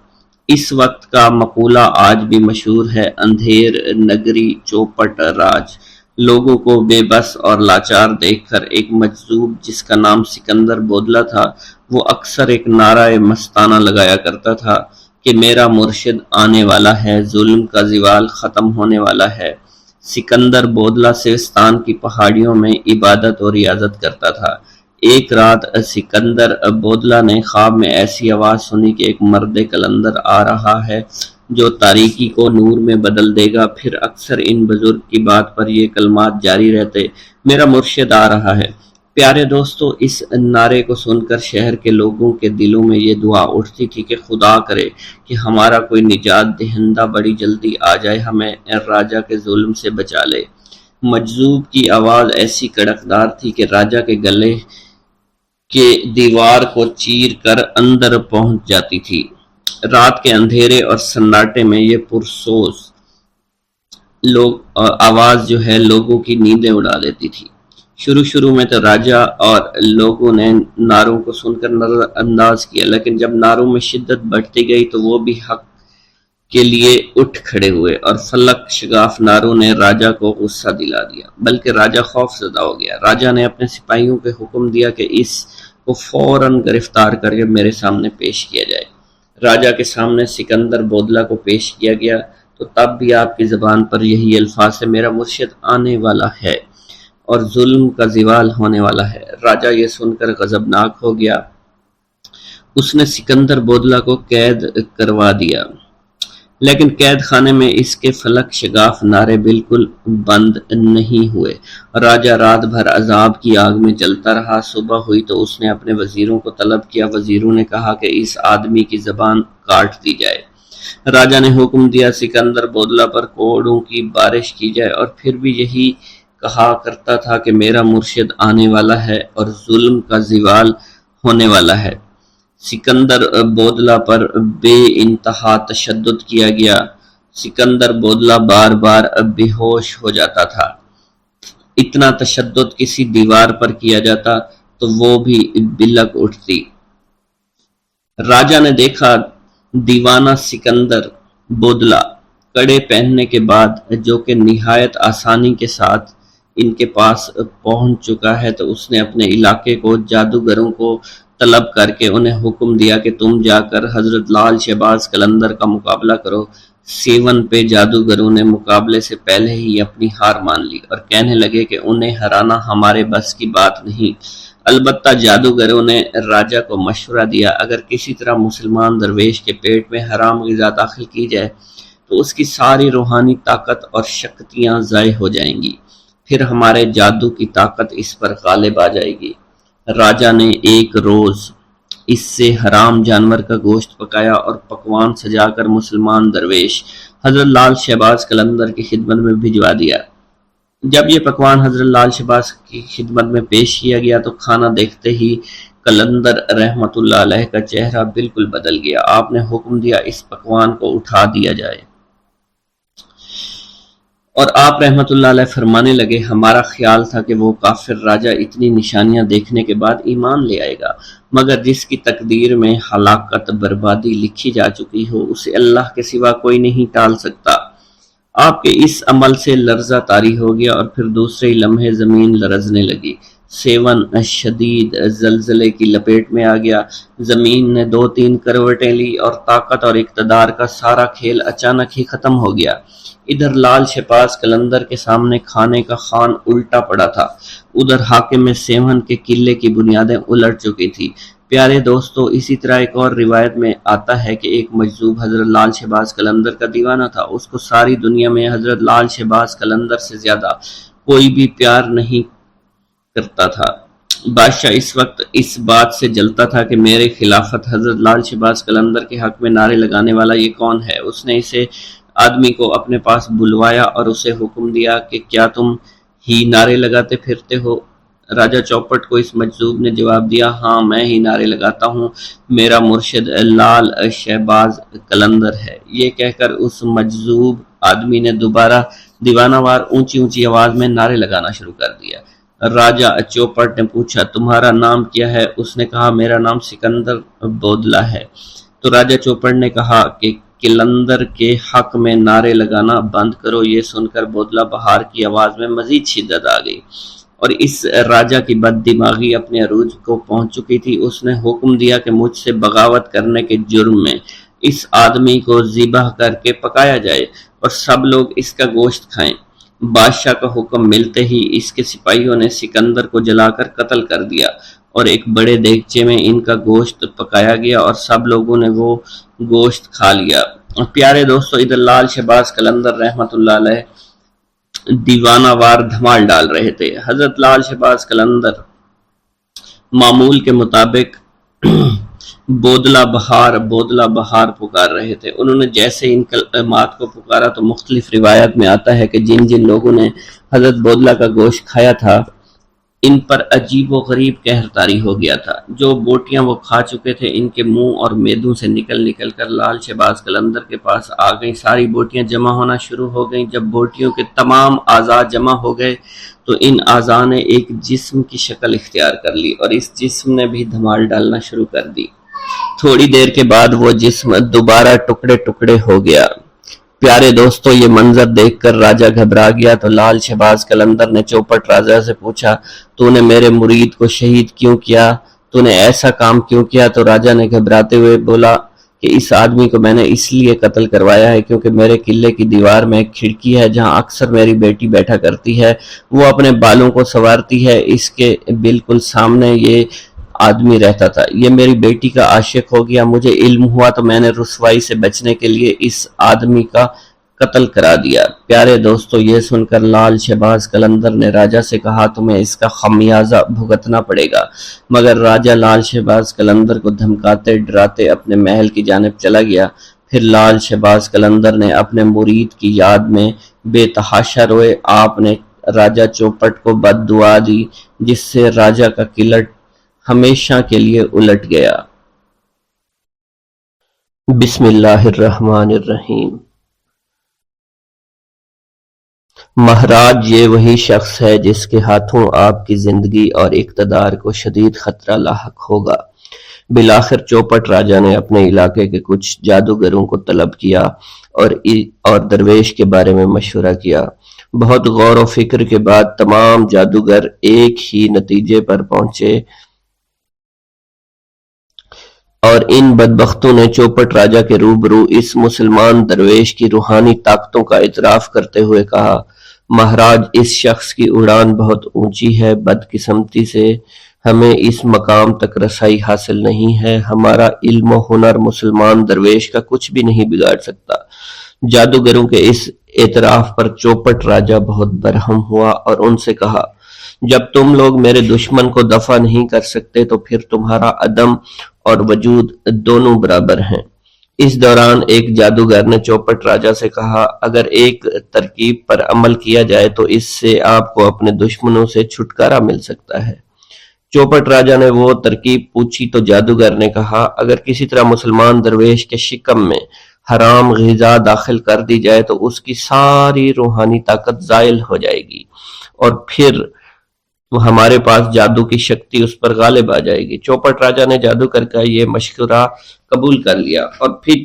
اس وقت کا مقولہ آج بھی مشہور ہے، اندھیر نگری چوپٹ راج۔ لوگوں کو بے بس اور لاچار دیکھ کر ایک مجذوب جس کا نام سکندر بودلہ تھا، وہ اکثر ایک نعرہ مستانہ لگایا کرتا تھا کہ میرا مرشد آنے والا ہے، ظلم کا زوال ختم ہونے والا ہے۔ سکندر بودلہ سوستان کی پہاڑیوں میں عبادت اور ریاضت کرتا تھا۔ ایک رات سکندر بودلہ نے خواب میں ایسی آواز سنی کہ ایک مرد قلندر آ رہا ہے جو تاریکی کو نور میں بدل دے گا۔ پھر اکثر ان بزرگ کی بات پر یہ کلمات جاری رہتے، میرا مرشد آ رہا ہے۔ پیارے دوستو، اس نعرے کو سن کر شہر کے لوگوں کے دلوں میں یہ دعا اٹھتی تھی کہ خدا کرے کہ ہمارا کوئی نجات دہندہ بڑی جلدی آ جائے، ہمیں راجہ کے ظلم سے بچا لے۔ مجذوب کی آواز ایسی کڑکدار تھی کہ راجہ کے گلے کے دیوار کو چیر کر اندر پہنچ جاتی تھی۔ رات کے اندھیرے اور سناٹے میں یہ پرسوز آواز جو ہے لوگوں کی نیندیں اڑا دیتی تھی۔ شروع میں تو راجہ اور لوگوں نے نعروں کو سن کر نظر انداز کیا، لیکن جب نعروں میں شدت بڑھتی گئی تو وہ بھی حق کے لیے اٹھ کھڑے ہوئے، اور فلک شگاف نعروں نے راجہ کو غصہ دلا دیا، بلکہ راجہ خوف زدہ ہو گیا۔ راجہ نے اپنے سپاہیوں کو حکم دیا کہ اس کو فوراً گرفتار کر کے میرے سامنے پیش کیا جائے۔ راجہ کے سامنے سکندر بودلہ کو پیش کیا گیا تو تب بھی آپ کی زبان پر یہی الفاظ ہے، میرا مرشد آنے والا ہے اور ظلم کا زوال ہونے والا ہے۔ راجہ یہ سن کر غضبناک ہو گیا۔ اس نے سکندر بودلہ کو قید کروا دیا، لیکن قید خانے میں اس کے فلک شگاف نعرے بالکل بند نہیں ہوئے۔ راجہ رات بھر عذاب کی آگ میں جلتا رہا۔ صبح ہوئی تو اس نے اپنے وزیروں کو طلب کیا۔ وزیروں نے کہا کہ اس آدمی کی زبان کاٹ دی جائے۔ راجہ نے حکم دیا سکندر بودلہ پر کوڑوں کی بارش کی جائے، اور پھر بھی یہی کہا کرتا تھا کہ میرا مرشد آنے والا ہے اور ظلم کا زوال ہونے والا ہے۔ سکندر بودلہ پر بے انتہا تشدد کیا گیا۔ سکندر بودلہ بار بار بے ہوش ہو جاتا تھا۔ اتنا تشدد کسی دیوار پر کیا جاتا تو وہ بھی بلک اٹھتی۔ راجہ نے دیکھا دیوانہ سکندر بودلہ کڑے پہننے کے بعد جو کہ نہایت آسانی کے ساتھ ان کے پاس پہنچ چکا ہے، تو اس نے اپنے علاقے کو جادوگروں کو طلب کر کے انہیں حکم دیا کہ تم جا کر حضرت لال شہباز قلندر کا مقابلہ کرو۔ 7 پہ جادوگروں نے مقابلے سے پہلے ہی اپنی ہار مان لی اور کہنے لگے کہ انہیں ہرانا ہمارے بس کی بات نہیں۔ البتہ جادوگروں نے راجہ کو مشورہ دیا، اگر کسی طرح مسلمان درویش کے پیٹ میں حرام غذا داخل کی جائے تو اس کی ساری روحانی طاقت اور شکتیاں ضائع ہو جائیں گی، پھر ہمارے جادو کی طاقت اس پر غالب آ جائے گی۔ راجہ نے ایک روز اس سے حرام جانور کا گوشت پکایا اور پکوان سجا کر مسلمان درویش حضرت لال شہباز قلندر کی خدمت میں بھجوا دیا۔ جب یہ پکوان حضرت لال شہباز کی خدمت میں پیش کیا گیا تو کھانا دیکھتے ہی قلندر رحمت اللہ علیہ کا چہرہ بالکل بدل گیا۔ آپ نے حکم دیا اس پکوان کو اٹھا دیا جائے، اور آپ رحمت اللہ علیہ فرمانے لگے، ہمارا خیال تھا کہ وہ کافر راجہ اتنی نشانیاں دیکھنے کے بعد ایمان لے آئے گا، مگر جس کی تقدیر میں ہلاکت بربادی لکھی جا چکی ہو اسے اللہ کے سوا کوئی نہیں ٹال سکتا۔ آپ کے اس عمل سے لرزہ طاری ہو گیا اور پھر دوسرے لمحے زمین لرزنے لگی۔ 7 شدید زلزلے کی لپیٹ میں آ گیا۔ زمین نے 2-3 کروٹیں لی اور طاقت اور اقتدار کا سارا کھیل اچانک ہی ختم ہو گیا۔ ادھر لال شہباز قلندر کے سامنے کھانے کا خوان الٹا پڑا تھا، ادھر حاکم 7 کے قلعے کی بنیادیں الٹ چکی تھی۔ پیارے دوستو، اسی طرح ایک اور روایت میں آتا ہے کہ ایک مجذوب حضرت لال شہباز قلندر کا دیوانہ تھا۔ اس کو ساری دنیا میں حضرت لال شہباز قلندر سے زیادہ کوئی بھی پیار نہیں کرتا تھا۔ بادشاہ اس وقت اس بات سے جلتا تھا کہ میرے خلافت حضرت لال شہباز قلندر کے حق میں نعرے لگانے والا یہ کون ہے۔ اس نے اسے آدمی کو اپنے پاس بلوایا اور اسے حکم دیا کہ کیا تم ہی نعرے لگاتے پھرتے ہو؟ راجہ چوپٹ کو اس مجذوب نے جواب دیا، ہاں میں ہی نعرے لگاتا ہوں، میرا مرشد لال شہباز قلندر ہے۔ یہ کہہ کر اس مجذوب آدمی نے دوبارہ دیوانہ وار اونچی آواز میں نعرے لگانا شروع کر دیا۔ راجہ چوپٹ نے پوچھا، تمہارا نام کیا ہے؟ اس نے کہا، میرا نام سکندر بودلہ ہے۔ تو راجہ چوپڑ نے کہا کہ قلندر کے حق میں نعرے لگانا بند کرو۔ یہ سن کر بودلہ بہار کی آواز میں مزید شدت آ گئی اور اس راجہ کی بد دماغی اپنے عروج کو پہنچ چکی تھی۔ اس نے حکم دیا کہ مجھ سے بغاوت کرنے کے جرم میں اس آدمی کو ذبح کر کے پکایا جائے اور سب لوگ اس کا گوشت کھائیں۔ بادشاہ کا حکم ملتے ہی اس کے سپاہیوں نے سکندر کو جلا کر قتل کر دیا اور ایک بڑے دیگچے میں ان کا گوشت پکایا گیا اور سب لوگوں نے وہ گوشت کھا لیا۔ پیارے دوستو، ادھر لال شہباز قلندر رحمۃ اللہ علیہ دیوانہ وار دھمال ڈال رہے تھے۔ حضرت لال شہباز قلندر معمول کے مطابق بودلہ بہار پکار رہے تھے۔ انہوں نے جیسے ان کلمات کو پکارا تو مختلف روایات میں آتا ہے کہ جن جن لوگوں نے حضرت بودلہ کا گوشت کھایا تھا ان پر عجیب و غریب قہر طاری ہو گیا تھا۔ جو بوٹیاں وہ کھا چکے تھے ان کے منہ اور میدوں سے نکل کر لال شہباز قلندر کے پاس آ گئیں۔ ساری بوٹیاں جمع ہونا شروع ہو گئیں۔ جب بوٹیوں کے تمام اعضاء جمع ہو گئے تو ان اعضاء نے ایک جسم کی شکل اختیار کر لی اور اس جسم نے بھی دھمال ڈالنا شروع کر دی۔ تھوڑی دیر کے بعد وہ جسم دوبارہ ٹکڑے ٹکڑے ہو گیا۔ پیارے دوستو، یہ منظر دیکھ کر راجہ گھبرا گیا تو لال شہباز قلندر نے چوپٹ راجہ سے پوچھا، تو نے میرے مرید کو شہید کیوں کیا؟ تو نے ایسا کام کیوں کیا؟ تو راجہ نے گھبراتے ہوئے بولا کہ اس آدمی کو میں نے اس لیے قتل کروایا ہے کیونکہ میرے قلعے کی دیوار میں ایک کھڑکی ہے جہاں اکثر میری بیٹی بیٹھا کرتی ہے۔ وہ اپنے بالوں کو سنوارتی ہے۔ اس کے بالکل سامنے یہ آدمی رہتا تھا۔ یہ میری بیٹی کا عاشق ہو گیا۔ مجھے علم ہوا تو میں نے رسوائی سے بچنے کے لیے اس آدمی کا قتل کرا دیا۔ پیارے دوستو، یہ سن کر لال شہباز قلندر نے راجہ سے کہا تمہیں اس کا خمیازہ بھگتنا پڑے گا، مگر راجہ لال شہباز قلندر کو دھمکاتے ڈراتے اپنے محل کی جانب چلا گیا۔ پھر لال شہباز قلندر نے اپنے مرید کی یاد میں بے تحاشا روئے۔ آپ نے راجہ چوپٹ کو بد دعا دی جس سے راجہ کا قلعہ ہمیشہ کے لیے الٹ گیا۔ بسم اللہ الرحمن الرحیم۔ مہاراج، یہ وہی شخص ہے جس کے ہاتھوں آپ کی زندگی اور اقتدار کو شدید خطرہ لاحق ہوگا۔ بالآخر چوپٹ راجہ نے اپنے علاقے کے کچھ جادوگروں کو طلب کیا اور درویش کے بارے میں مشورہ کیا۔ بہت غور و فکر کے بعد تمام جادوگر ایک ہی نتیجے پر پہنچے اور ان بدبختوں نے چوپٹ راجہ کے روبرو اس مسلمان درویش کی روحانی طاقتوں کا اعتراف کرتے ہوئے کہا، مہاراج، اس شخص کی اڑان بہت اونچی ہے۔ بدقسمتی سے ہمیں اس مقام تک رسائی حاصل نہیں ہے۔ ہمارا علم و ہنر مسلمان درویش کا کچھ بھی نہیں بگاڑ سکتا۔ جادوگروں کے اس اعتراف پر چوپٹ راجہ بہت برہم ہوا اور ان سے کہا، جب تم لوگ میرے دشمن کو دفع نہیں کر سکتے تو پھر تمہارا عدم اور وجود دونوں برابر ہیں۔ اس دوران ایک جادوگر نے چوپٹ راجہ سے کہا، اگر ایک ترکیب پر عمل کیا جائے تو اس سے آپ کو اپنے دشمنوں سے چھٹکارا مل سکتا ہے۔ چوپٹ راجہ نے وہ ترکیب پوچھی تو جادوگر نے کہا، اگر کسی طرح مسلمان درویش کے شکم میں حرام غذا داخل کر دی جائے تو اس کی ساری روحانی طاقت زائل ہو جائے گی اور پھر ہمارے پاس جادو کی شکتی اس پر غالب آ جائے گی۔ چوپٹ راجہ نے جادوگر کا یہ مشورہ قبول کر لیا اور پھر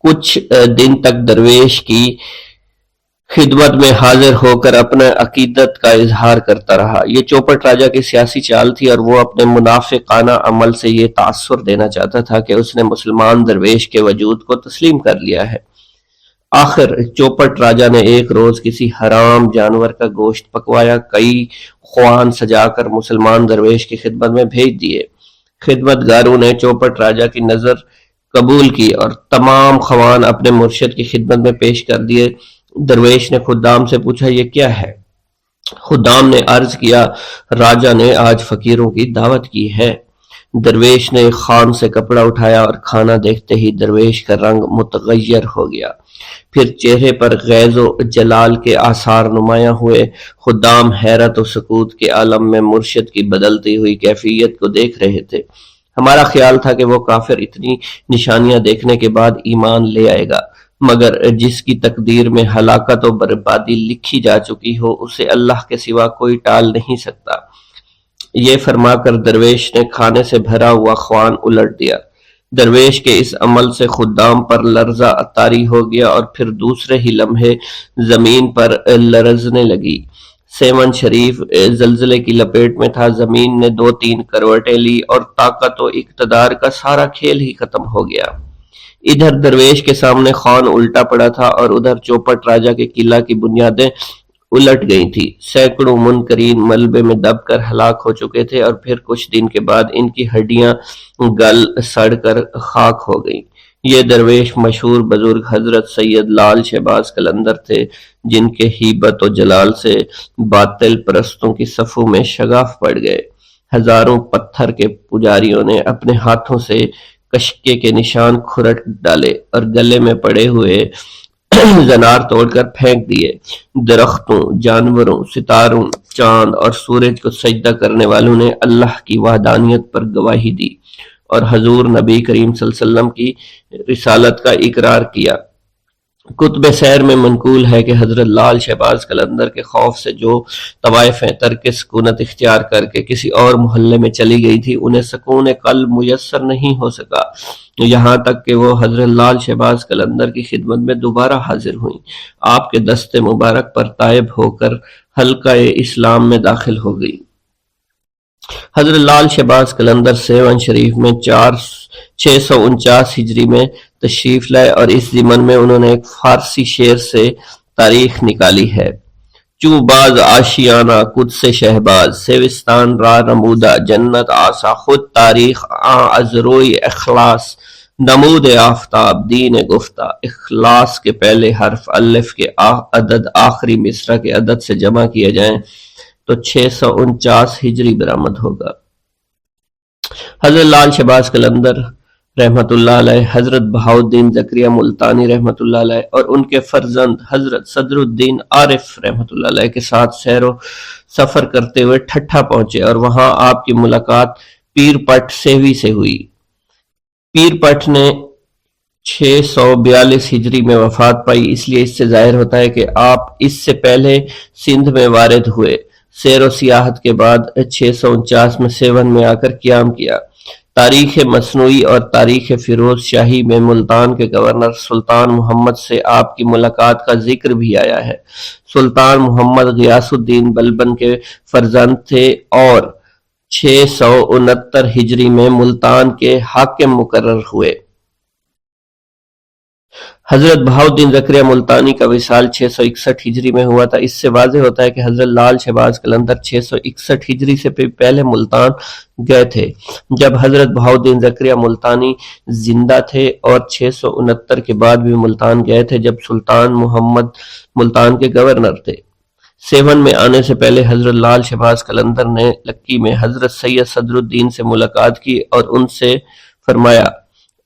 کچھ دن تک درویش کی خدمت میں حاضر ہو کر اپنے عقیدت کا اظہار کرتا رہا۔ یہ چوپٹ راجہ کی سیاسی چال تھی اور وہ اپنے منافقانہ عمل سے یہ تاثر دینا چاہتا تھا کہ اس نے مسلمان درویش کے وجود کو تسلیم کر لیا ہے۔ آخر چوپٹ راجہ نے ایک روز کسی حرام جانور کا گوشت پکوایا، کئی خوان سجا کر مسلمان درویش کی خدمت میں بھیج دیے۔ خدمتگاروں نے چوپٹ راجہ کی نظر قبول کی اور تمام خوان اپنے مرشد کی خدمت میں پیش کر دیے۔ درویش نے خدام سے پوچھا، یہ کیا ہے؟ خدام نے عرض کیا، راجہ نے آج فقیروں کی دعوت کی ہے۔ درویش نے ایک خان سے کپڑا اٹھایا اور کھانا دیکھتے ہی درویش کا رنگ متغیر ہو گیا۔ پھر چہرے پر غیظ و جلال کے آثار نمایاں ہوئے۔ خدام حیرت و سکوت کے عالم میں مرشد کی بدلتی ہوئی کیفیت کو دیکھ رہے تھے۔ ہمارا خیال تھا کہ وہ کافر اتنی نشانیاں دیکھنے کے بعد ایمان لے آئے گا، مگر جس کی تقدیر میں ہلاکت و بربادی لکھی جا چکی ہو اسے اللہ کے سوا کوئی ٹال نہیں سکتا۔ یہ فرما کر درویش نے کھانے سے بھرا ہوا خوان الٹ دیا۔ درویش کے اس عمل سے خدام پر لرزہ طاری ہو گیا اور پھر دوسرے ہی لمحے زمین پر لرزنے لگی۔ سیون شریف زلزلے کی لپیٹ میں تھا، زمین نے 2-3 کروٹیں لی اور طاقت و اقتدار کا سارا کھیل ہی ختم ہو گیا۔ ادھر درویش کے سامنے خان الٹا پڑا تھا اور ادھر چوپٹ راجہ کے قلعہ کی بنیادیں الٹ گئی تھی۔ سینکڑوں منکرین ملبے میں دب کر ہلاک ہو چکے تھے اور پھر کچھ دن کے بعد ان کی ہڈیاں گل سڑ کر خاک ہو گئیں۔ یہ درویش مشہور بزرگ حضرت سید لال شہباز قلندر تھے، جن کے ہیبت و جلال سے باطل پرستوں کی صفوں میں شگاف پڑ گئے۔ ہزاروں پتھر کے پجاریوں نے اپنے ہاتھوں سے کشکے کے نشان کھرٹ ڈالے اور گلے میں پڑے ہوئے زنار توڑ کر پھینک دیے۔ درختوں، جانوروں، ستاروں، چاند اور سورج کو سجدہ کرنے والوں نے اللہ کی وحدانیت پر گواہی دی اور حضور نبی کریم صلی اللہ علیہ وسلم کی رسالت کا اقرار کیا۔ کتب سیر میں منقول ہے کہ حضرت لال شہباز قلندر کے خوف سے جو طوائفیں ترک سکونت اختیار کر کے کسی اور محلے میں چلی گئی تھی، انہیں سکون قلب میسر نہیں ہو سکا، یہاں تک کہ وہ حضرت لال شہباز قلندر کی خدمت میں دوبارہ حاضر ہوئیں۔ آپ کے دست مبارک پر طائب ہو کر حلقہ اسلام میں داخل ہو گئی۔ حضرت لال شہباز قلندر سیون شریف میں 649 ہجری میں تشریف لائے اور اس ضمن میں انہوں نے ایک فارسی شعر سے تاریخ نکالی ہے: چو باز آشیانہ قدس شہباز، سیوستان را نمودہ جنت آسا، خود تاریخ از روی اخلاص نمود آفتاب دین گفتہ۔ اخلاص کے پہلے حرف الف کے عدد آخری مصرع کے عدد سے جمع کیے جائیں تو 649 ہجری برآمد ہوگا۔ حضرت لال شہباز قلندر رحمت اللہ علیہ، حضرت بہاؤالدین زکریا ملتانی رحمت اللہ علیہ اور ان کے فرزند حضرت صدر الدین عارف رحمت اللہ علیہ کے ساتھ سیر و سفر کرتے ہوئے ٹھٹھا پہنچے اور وہاں آپ کی ملاقات پیر پٹ سیوی سے ہوئی۔ پیر پٹ نے 642 ہجری میں وفات پائی، اس لیے اس سے ظاہر ہوتا ہے کہ آپ اس سے پہلے سندھ میں وارد ہوئے۔ سیر و سیاحت کے بعد 649 میں سیون میں آ کر قیام کیا۔ تاریخ مصنوعی اور تاریخ فیروز شاہی میں ملتان کے گورنر سلطان محمد سے آپ کی ملاقات کا ذکر بھی آیا ہے۔ سلطان محمد غیاث الدین بلبن کے فرزند تھے اور 669 ہجری میں ملتان کے حاکم مقرر ہوئے۔ حضرت بہاؤالدین زکریا ملتانی کا وصال 661 ہجری میں ہوا تھا۔ اس سے واضح ہوتا ہے کہ حضرت لال شہباز قلندر 661 ہجری سے پہلے ملتان گئے تھے، جب حضرت بہاؤالدین زکریا ملتانی زندہ تھے، اور 669 کے بعد بھی ملتان گئے تھے جب سلطان محمد ملتان کے گورنر تھے۔ سیون میں آنے سے پہلے حضرت لال شہباز قلندر نے لکی میں حضرت سید صدر الدین سے ملاقات کی اور ان سے فرمایا: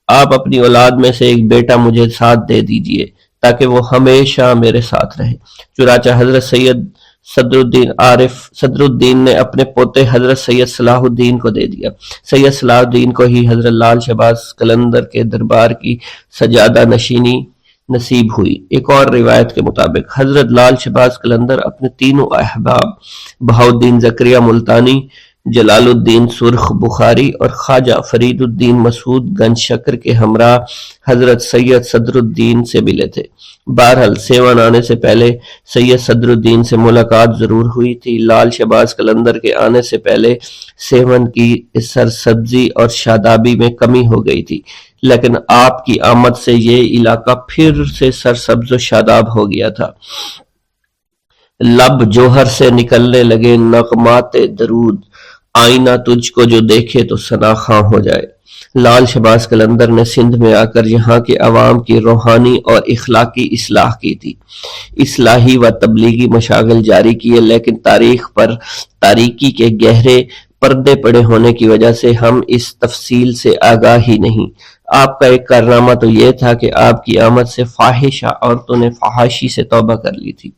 آپ اپنی اولاد میں سے ایک بیٹا مجھے ساتھ دے دیجئے تاکہ وہ ہمیشہ میرے ساتھ رہے۔ چنانچہ حضرت سید صدر الدین نے اپنے پوتے حضرت سید صلاح الدین کو دے دیا۔ سید صلاح الدین کو ہی حضرت لال شہباز قلندر کے دربار کی سجادہ نشینی نصیب ہوئی۔ ایک اور روایت کے مطابق حضرت لال شہباز قلندر اپنے تینوں احباب بہاؤالدین زکریا ملتانی، جلال الدین سرخ بخاری اور خواجہ فرید الدین مسعود گنج شکر کے ہمراہ حضرت سید صدر الدین سے ملے تھے۔ بہرحال سیون آنے سے پہلے سید صدر الدین سے ملاقات ضرور ہوئی تھی۔ لال شہباز قلندر کے آنے سے پہلے سیون کی سرسبزی اور شادابی میں کمی ہو گئی تھی، لیکن آپ کی آمد سے یہ علاقہ پھر سے سرسبز و شاداب ہو گیا تھا۔ لب جوہر سے نکلنے لگے نغمات درود، آئینہ تجھ کو جو دیکھے تو ثنا خواں ہو جائے۔ لال شہباز قلندر نے سندھ میں آ کر یہاں کے عوام کی روحانی اور اخلاقی اصلاح کی تھی۔ اصلاحی و تبلیغی مشاغل جاری کیے، لیکن تاریخ پر تاریکی کے گہرے پردے پڑے ہونے کی وجہ سے ہم اس تفصیل سے آگاہ ہی نہیں۔ آپ کا ایک کارنامہ تو یہ تھا کہ آپ کی آمد سے فاحشہ عورتوں نے فحاشی سے توبہ کر لی تھی،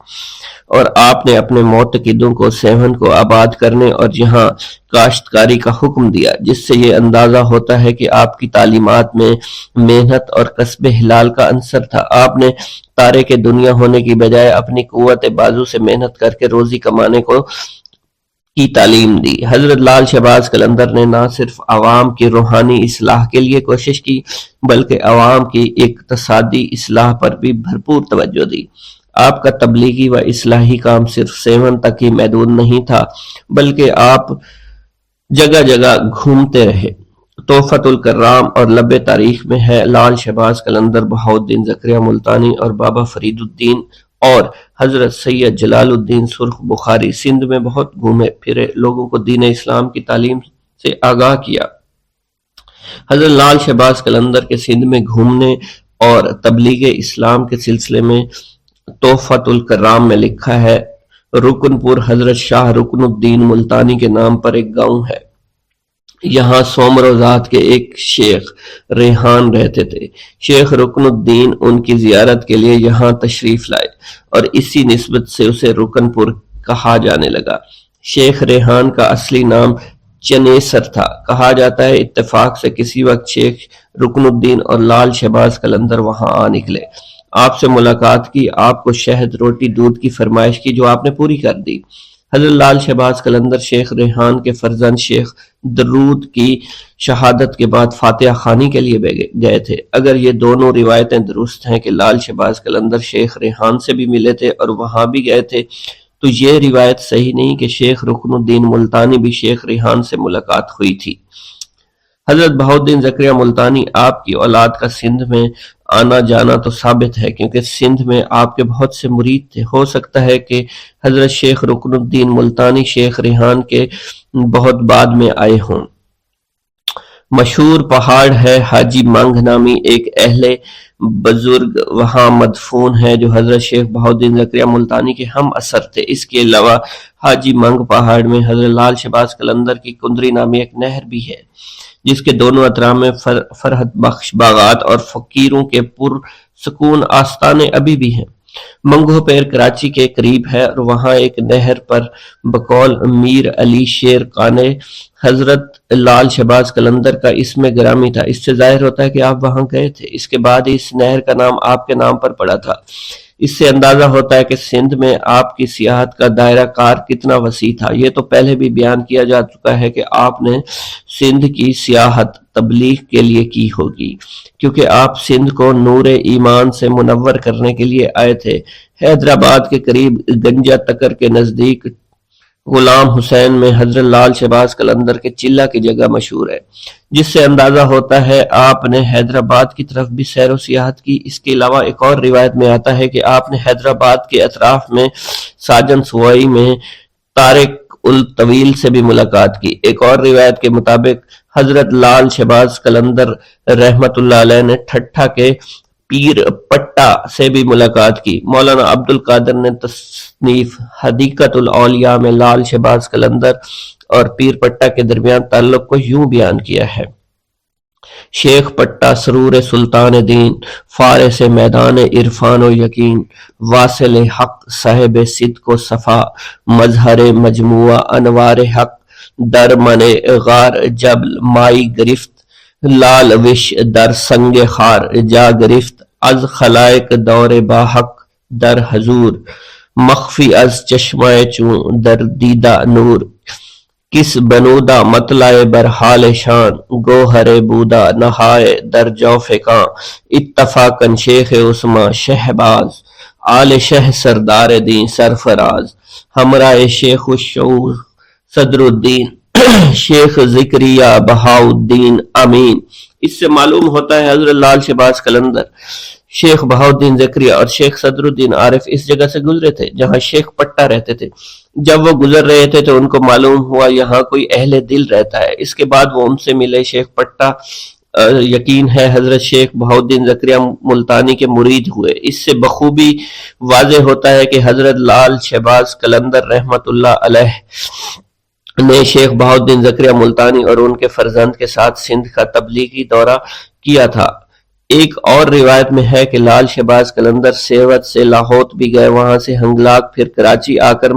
اور آپ نے اپنے معتقدوں کو سیون کو آباد کرنے اور یہاں کاشتکاری کا حکم دیا، جس سے یہ اندازہ ہوتا ہے کہ آپ کی تعلیمات میں محنت اور کسب حلال کا عنصر تھا۔ آپ نے تارے کے دنیا ہونے کی بجائے اپنی قوت بازو سے محنت کر کے روزی کمانے کو کی تعلیم دی۔ حضرت لال شہباز قلندر نے نہ صرف عوام کی روحانی اصلاح کے لیے کوشش کی بلکہ عوام کی اقتصادی اصلاح پر بھی بھرپور توجہ دی۔ آپ کا تبلیغی و اصلاحی کام صرف سیون تک ہی محدود نہیں تھا بلکہ آپ جگہ جگہ گھومتے رہے۔ تحفۃ الکرام اور لب تاریخ میں ہے لال شہباز قلندر بہاؤالدین زکریا ملتانی اور بابا فرید الدین اور حضرت سید جلال الدین سرخ بخاری سندھ میں بہت گھومے پھرے، لوگوں کو دین اسلام کی تعلیم سے آگاہ کیا۔ حضرت لال شہباز قلندر کے سندھ میں گھومنے اور تبلیغ اسلام کے سلسلے میں تحفۃ الکرام میں لکھا ہے، رکن پور حضرت شاہ رکن الدین ملتانی کے نام پر ایک گاؤں ہے۔ یہاں سومروزات کے ایک شیخ ریحان رہتے تھے۔ شیخ رکن الدین ان کی زیارت کے لیے یہاں تشریف لائے اور اسی نسبت سے اسے رکن پور کہا جانے لگا۔ شیخ ریحان کا اصلی نام چنیسر تھا۔ کہا جاتا ہے اتفاق سے کسی وقت شیخ رکن الدین اور لال شہباز قلندر وہاں آ نکلے، آپ سے ملاقات کی، آپ کو شہد روٹی دودھ کی فرمائش کی جو آپ نے پوری کر دی۔ حضرت لال شہباز قلندر شیخ ریحان کے فرزند شیخ درود کی شہادت کے بعد فاتحہ خوانی کے لیے گئے تھے۔ اگر یہ دونوں روایتیں درست ہیں کہ لال شہباز قلندر شیخ ریحان سے بھی ملے تھے اور وہاں بھی گئے تھے، تو یہ روایت صحیح نہیں کہ شیخ رکن الدین ملتانی بھی شیخ ریحان سے ملاقات ہوئی تھی۔ حضرت بہاؤالدین زکریا ملتانی آپ کی اولاد کا سندھ میں آنا جانا تو ثابت ہے کیونکہ سندھ میں آپ کے بہت سے مرید تھے۔ ہو سکتا ہے کہ حضرت شیخ رکن الدین ملتانی شیخ ریحان کے بہت بعد میں آئے ہوں۔ مشہور پہاڑ ہے حاجی منگ نامی ایک اہل بزرگ وہاں مدفون ہے جو حضرت شیخ بہاؤالدین زکریا ملتانی کے ہم اثر تھے۔ اس کے علاوہ حاجی منگ پہاڑ میں حضرت لال شہباز قلندر کی کندری نامی ایک نہر بھی ہے جس کے دونوں اطراف میں فرحت بخش باغات اور فقیروں کے پر سکون آستانے ابھی بھی ہیں۔ منگو پیر کراچی کے قریب ہے اور وہاں ایک نہر پر بقول میر علی شیر قانے حضرت لال شہباز قلندر کا اسم گرامی تھا۔ اس سے ظاہر ہوتا ہے کہ آپ وہاں گئے تھے۔ اس کے بعد اس نہر کا نام آپ کے نام پر پڑا تھا۔ اس سے اندازہ ہوتا ہے کہ سندھ میں آپ کی سیاحت کا دائرہ کار کتنا وسیع تھا۔ یہ تو پہلے بھی بیان کیا جا چکا ہے کہ آپ نے سندھ کی سیاحت تبلیغ کے لیے کی ہوگی کیونکہ آپ سندھ کو نور ایمان سے منور کرنے کے لیے آئے تھے۔ حیدرآباد کے قریب گنجا تکر کے نزدیک غلام حسین میں حضرت لال شہباز قلندر کے چلہ کی جگہ مشہور ہے، جس سے اندازہ ہوتا ہے آپ نے حیدرآباد کی طرف بھی سیر و سیاحت کی۔ اس کے علاوہ ایک اور روایت میں آتا ہے کہ آپ نے حیدرآباد کے اطراف میں ساجن سوائی میں طارق الطویل سے بھی ملاقات کی۔ ایک اور روایت کے مطابق حضرت لال شہباز قلندر رحمت اللہ علیہ نے ٹھٹھا کے پیر پٹا سے بھی ملاقات کی۔ مولانا عبد القادر نے تصنیف حدیقت الاولیاء میں لال شہباز قلندر اور پیر پٹا کے درمیان تعلق کو یوں بیان کیا ہے: شیخ پٹا سرور سلطان دین، فارس میدان عرفان و یقین، واصل حق صاحب صدق و صفا، مظہر مجموعہ انوار حق، در من غار جبل مائی گرفت، لال وش در سنگ خار جا گرفت، از خلائق دور با حق در حضور، مخفی از چشمہ چون در دیدہ نور، کس بنودا مطلع بر حال شان، گوہر بودا نہائے در جوف کان، اتفاقاً شیخ عثمان شہباز، آل شہ سردار دین سرفراز، ہمراہ شیخ الشعور صدر الدین شیخ زکریا بہاؤالدین امین۔ اس سے معلوم ہوتا ہے حضرت لال شہباز قلندر، شیخ بہاؤالدین زکریا اور شیخ صدر الدین عارف اس جگہ سے گزرے تھے جہاں شیخ پٹا رہتے تھے۔ جب وہ گزر رہے تھے تو ان کو معلوم ہوا یہاں کوئی اہل دل رہتا ہے۔ اس کے بعد وہ ان سے ملے۔ شیخ پٹا یقین ہے حضرت شیخ بہاؤالدین زکریا ملتانی کے مرید ہوئے۔ اس سے بخوبی واضح ہوتا ہے کہ حضرت لال شہباز قلندر رحمت اللہ علیہ نے شیخ بہاؤالدین زکریا ملتانی اور ان کے فرزند کے ساتھ سندھ کا تبلیغی دورہ کیا تھا۔ ایک اور روایت میں ہے کہ لال شہباز قلندر سیوت سے لاہور بھی گئے، وہاں سے ہنگلاک، پھر کراچی آ کر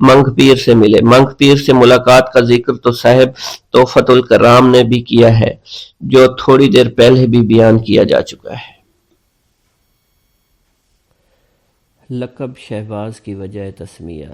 منگ پیر سے ملے۔ منگ پیر سے ملاقات کا ذکر تو صاحب تحفۃ الکرام نے بھی کیا ہے جو تھوڑی دیر پہلے بھی بیان کیا جا چکا ہے۔ لقب شہباز کی وجہ تسمیہ: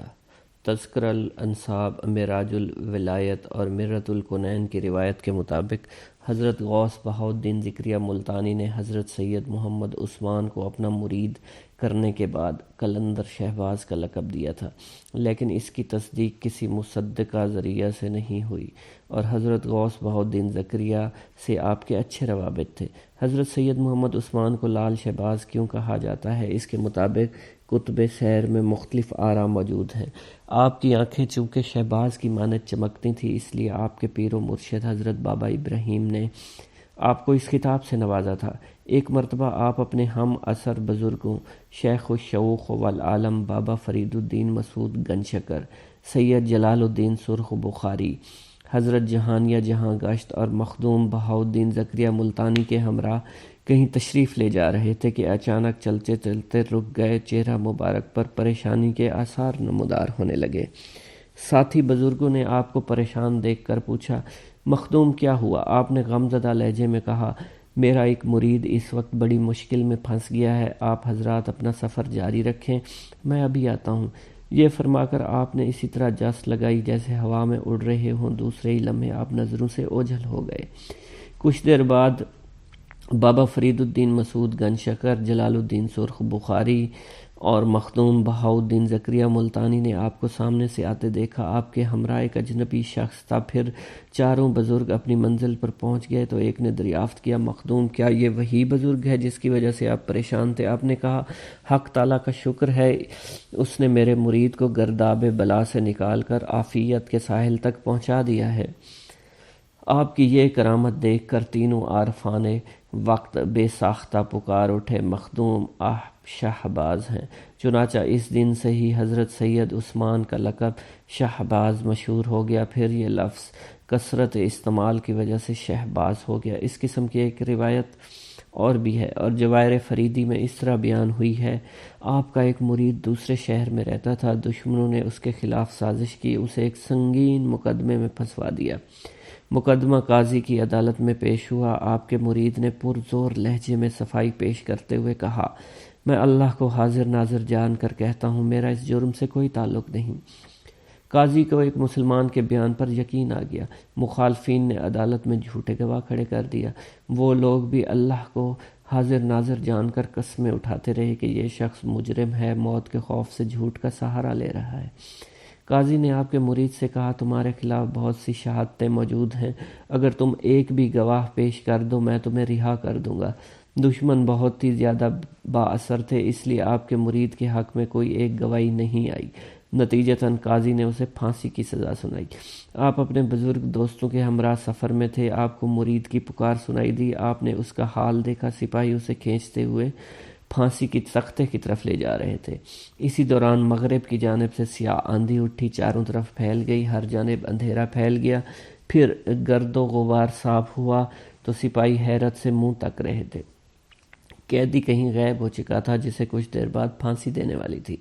تذکرہ الانساب، معراج الولایت اور مرۃ الکونین کی روایت کے مطابق حضرت غوث بہاؤالدین ذکریہ ملتانی نے حضرت سید محمد عثمان کو اپنا مرید کرنے کے بعد قلندر شہباز کا لقب دیا تھا، لیکن اس کی تصدیق کسی مصدقہ ذریعہ سے نہیں ہوئی، اور حضرت غوث بہاؤالدین ذکریہ سے آپ کے اچھے روابط تھے۔ حضرت سید محمد عثمان کو لال شہباز کیوں کہا جاتا ہے؟ اس کے مطابق کتب سیر میں مختلف آراء موجود ہیں۔ آپ کی آنکھیں چونکہ شہباز کی مانند چمکتی تھیں، اس لیے آپ کے پیر و مرشد حضرت بابا ابراہیم نے آپ کو اس خطاب سے نوازا تھا۔ ایک مرتبہ آپ اپنے ہم عصر بزرگوں شیخ الشیوخ والعالم بابا فرید الدین مسعود گنجشکر، سید جلال الدین سرخ بخاری، حضرت جہانیہ جہاں گشت اور مخدوم بہاؤالدین ذکریہ ملتانی کے ہمراہ کہیں تشریف لے جا رہے تھے کہ اچانک چلتے چلتے رک گئے، چہرہ مبارک پر پریشانی کے آثار نمودار ہونے لگے۔ ساتھی بزرگوں نے آپ کو پریشان دیکھ کر پوچھا، مخدوم کیا ہوا؟ آپ نے غمزدہ لہجے میں کہا، میرا ایک مرید اس وقت بڑی مشکل میں پھنس گیا ہے، آپ حضرات اپنا سفر جاری رکھیں، میں ابھی آتا ہوں۔ یہ فرما کر آپ نے اسی طرح جس لگائی جیسے ہوا میں اڑ رہے ہوں، دوسرے ہی لمحے آپ نظروں سے اوجھل ہو گئے۔ کچھ دیر بعد بابا فرید الدین مسعود گنجشکر، جلال الدین سرخ بخاری اور مخدوم بہاؤالدین ذکریہ ملتانی نے آپ کو سامنے سے آتے دیکھا۔ آپ کے ہمراہ ایک اجنبی شخص تھا۔ پھر چاروں بزرگ اپنی منزل پر پہنچ گئے تو ایک نے دریافت کیا، مخدوم کیا یہ وہی بزرگ ہے جس کی وجہ سے آپ پریشان تھے؟ آپ نے کہا، حق تعالیٰ کا شکر ہے، اس نے میرے مرید کو گرداب بلا سے نکال کر عافیت کے ساحل تک پہنچا دیا ہے۔ آپ کی یہ کرامت دیکھ کر تینوں عارفان وقت بے ساختہ پکار اٹھے، مخدوم آپ شہباز ہیں۔ چنانچہ اس دن سے ہی حضرت سید عثمان کا لقب شہباز مشہور ہو گیا، پھر یہ لفظ کثرت استعمال کی وجہ سے شہباز ہو گیا۔ اس قسم کی ایک روایت اور بھی ہے، اور جواہر فریدی میں اس طرح بیان ہوئی ہے، آپ کا ایک مرید دوسرے شہر میں رہتا تھا، دشمنوں نے اس کے خلاف سازش کی، اسے ایک سنگین مقدمے میں پھنسوا دیا۔ مقدمہ قاضی کی عدالت میں پیش ہوا۔ آپ کے مرید نے پرزور لہجے میں صفائی پیش کرتے ہوئے کہا، میں اللہ کو حاضر ناظر جان کر کہتا ہوں، میرا اس جرم سے کوئی تعلق نہیں۔ قاضی کو ایک مسلمان کے بیان پر یقین آ گیا۔ مخالفین نے عدالت میں جھوٹے گواہ کھڑے کر دیا۔ وہ لوگ بھی اللہ کو حاضر ناظر جان کر قسمیں اٹھاتے رہے کہ یہ شخص مجرم ہے، موت کے خوف سے جھوٹ کا سہارا لے رہا ہے۔ قاضی نے آپ کے مرید سے کہا، تمہارے خلاف بہت سی شہادتیں موجود ہیں، اگر تم ایک بھی گواہ پیش کر دو میں تمہیں رہا کر دوں گا۔ دشمن بہت ہی زیادہ با اثر تھے، اس لیے آپ کے مرید کے حق میں کوئی ایک گواہی نہیں آئی۔ نتیجتاً قاضی نے اسے پھانسی کی سزا سنائی۔ آپ اپنے بزرگ دوستوں کے ہمراہ سفر میں تھے، آپ کو مرید کی پکار سنائی دی، آپ نے اس کا حال دیکھا، سپاہی اسے کھینچتے ہوئے پھانسی کی تختے کی طرف لے جا رہے تھے۔ اسی دوران مغرب کی جانب سے سیاہ آندھی اٹھی، چاروں طرف پھیل گئی، ہر جانب اندھیرا پھیل گیا، پھر گرد و غبار صاف ہوا تو سپاہی حیرت سے منہ تک رہے تھے۔ قیدی کہیں غائب ہو چکا تھا جسے کچھ دیر بعد پھانسی دینے والی تھی۔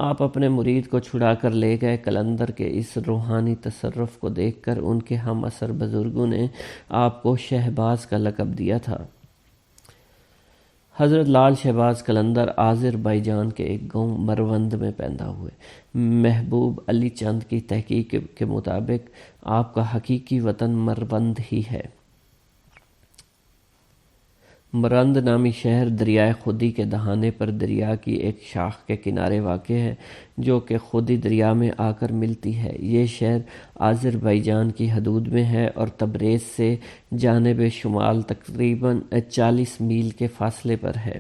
آپ اپنے مرید کو چھڑا کر لے گئے۔ قلندر کے اس روحانی تصرف کو دیکھ کر ان کے ہم عصر بزرگوں نے آپ کو شہباز کا لقب دیا تھا۔ حضرت لال شہباز قلندر آذربائیجان کے ایک گاؤں مروند میں پیدا ہوئے۔ محبوب علی چند کی تحقیق کے مطابق آپ کا حقیقی وطن مروند ہی ہے۔ مرند نامی شہر دریائے خودی کے دہانے پر دریا کی ایک شاخ کے کنارے واقع ہے جو کہ خودی دریا میں آ کر ملتی ہے۔ یہ شہر آذربائیجان کی حدود میں ہے اور تبریز سے جانب شمال تقریباً 40 میل کے فاصلے پر ہے۔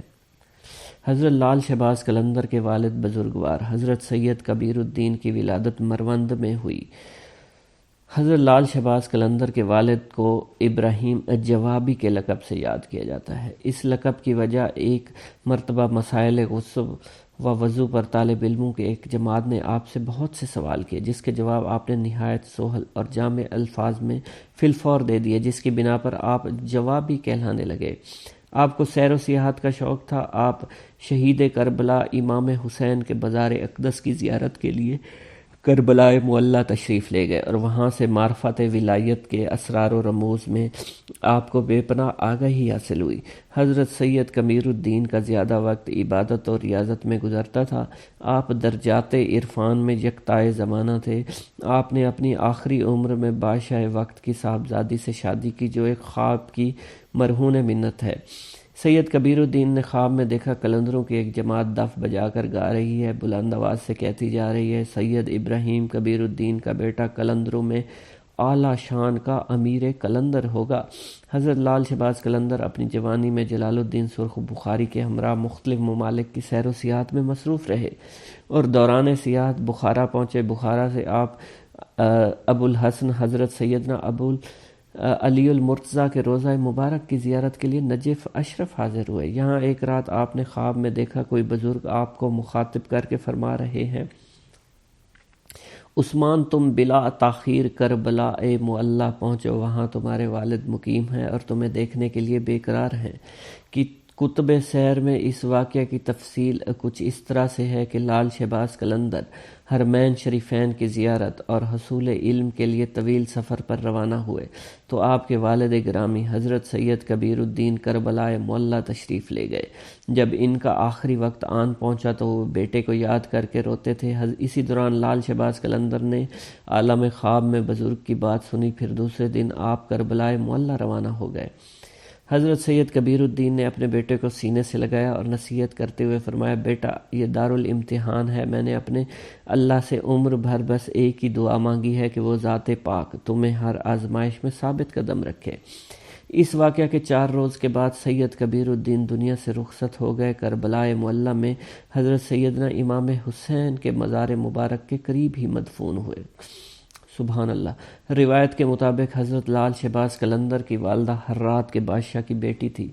حضرت لال شہباز قلندر کے والد بزرگوار حضرت سید کبیر الدین کی ولادت مروند میں ہوئی۔ حضرت لال شہباز قلندر کے والد کو ابراہیم جوابی کے لقب سے یاد کیا جاتا ہے۔ اس لقب کی وجہ ایک مرتبہ مسائل غسل و وضو پر طالب علموں کی ایک جماعت نے آپ سے بہت سے سوال کیے، جس کے جواب آپ نے نہایت سہل اور جامع الفاظ میں فی الفور دے دیے، جس کی بنا پر آپ جوابی کہلانے لگے۔ آپ کو سیر و سیاحت کا شوق تھا۔ آپ شہید کربلا امام حسین کے بازار اقدس کی زیارت کے لیے کربلائے معلیٰ تشریف لے گئے اور وہاں سے معرفت ولایت کے اسرار و رموز میں آپ کو بے پناہ آگاہی حاصل ہوئی۔ حضرت سید کمیر الدین کا زیادہ وقت عبادت اور ریاضت میں گزرتا تھا۔ آپ درجات عرفان میں یکتائے زمانہ تھے۔ آپ نے اپنی آخری عمر میں بادشاہ وقت کی صاحبزادی سے شادی کی جو ایک خواب کی مرہون منت ہے۔ سید کبیر الدین نے خواب میں دیکھا قلندروں کی ایک جماعت دف بجا کر گا رہی ہے، بلند آواز سے کہتی جا رہی ہے، سید ابراہیم کبیر الدین کا بیٹا قلندروں میں اعلیٰ شان کا امیر قلندر ہوگا۔ حضرت لال شہباز قلندر اپنی جوانی میں جلال الدین سرخ بخاری کے ہمراہ مختلف ممالک کی سیر و سیاحت میں مصروف رہے اور دوران سیاحت بخارا پہنچے۔ بخارا سے آپ ابو الحسن حضرت سیدنا ابو علی المرتضیٰ کے روضہ مبارک کی زیارت کے لیے نجف اشرف حاضر ہوئے۔ یہاں ایک رات آپ نے خواب میں دیکھا کوئی بزرگ آپ کو مخاطب کر کے فرما رہے ہیں، عثمان تم بلا تاخیر کربلا معلیٰ پہنچو، وہاں تمہارے والد مقیم ہیں اور تمہیں دیکھنے کے لیے بے قرار ہیں۔ کہ کتب سیر میں اس واقعہ کی تفصیل کچھ اس طرح سے ہے کہ لال شہباز قلندر حرمین شریفین کی زیارت اور حصول علم کے لیے طویل سفر پر روانہ ہوئے تو آپ کے والد گرامی حضرت سید کبیر الدین کربلائے معلیٰ تشریف لے گئے۔ جب ان کا آخری وقت آن پہنچا تو وہ بیٹے کو یاد کر کے روتے تھے۔ اسی دوران لال شہباز قلندر نے عالم خواب میں بزرگ کی بات سنی، پھر دوسرے دن آپ کربلائے معلیٰ روانہ ہو گئے۔ حضرت سید کبیر الدین نے اپنے بیٹے کو سینے سے لگایا اور نصیحت کرتے ہوئے فرمایا، بیٹا یہ دارالامتحان ہے، میں نے اپنے اللہ سے عمر بھر بس ایک ہی دعا مانگی ہے کہ وہ ذات پاک تمہیں ہر آزمائش میں ثابت قدم رکھے۔ اس واقعہ کے 4 روز کے بعد سید کبیر الدین دنیا سے رخصت ہو گئے۔ کربلائے معلیٰ میں حضرت سیدنا امام حسین کے مزار مبارک کے قریب ہی مدفون ہوئے۔ سبحان اللہ۔ روایت کے مطابق حضرت لال شہباز قلندر کی والدہ ہرات کے بادشاہ کی بیٹی تھی۔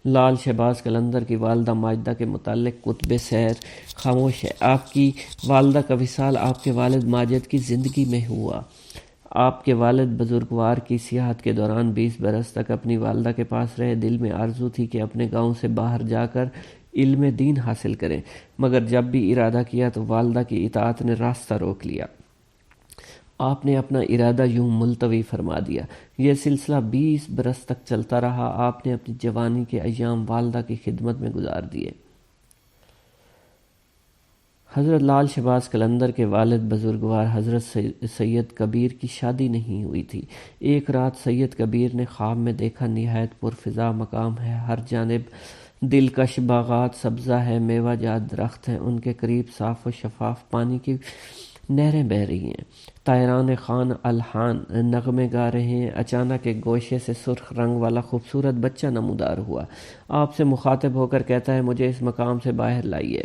لال شہباز قلندر کی والدہ ماجدہ کے متعلق کتب سیر خاموش ہے۔ آپ کی والدہ کا وصال آپ کے والد ماجد کی زندگی میں ہوا۔ آپ کے والد بزرگوار کی سیاحت کے دوران 20 برس تک اپنی والدہ کے پاس رہے۔ دل میں آرزو تھی کہ اپنے گاؤں سے باہر جا کر علم دین حاصل کریں، مگر جب بھی ارادہ کیا تو والدہ کی اطاعت نے راستہ روک لیا۔ آپ نے اپنا ارادہ یوں ملتوی فرما دیا۔ یہ سلسلہ 20 برس تک چلتا رہا۔ آپ نے اپنی جوانی کے ایام والدہ کی خدمت میں گزار دیے۔ حضرت لال شہباز قلندر کے والد بزرگوار حضرت سید کبیر کی شادی نہیں ہوئی تھی۔ ایک رات سید کبیر نے خواب میں دیکھا نہایت پرفضا مقام ہے، ہر جانب دلکش باغات سبزہ ہے، میوہ جات درخت ہیں، ان کے قریب صاف و شفاف پانی کی نہریں بہہ رہی ہیں، طائران خان الحان نغمے گا رہے ہیں۔ اچانک ایک گوشے سے سرخ رنگ والا خوبصورت بچہ نمودار ہوا۔ آپ سے مخاطب ہو کر کہتا ہے، مجھے اس مقام سے باہر لائیے۔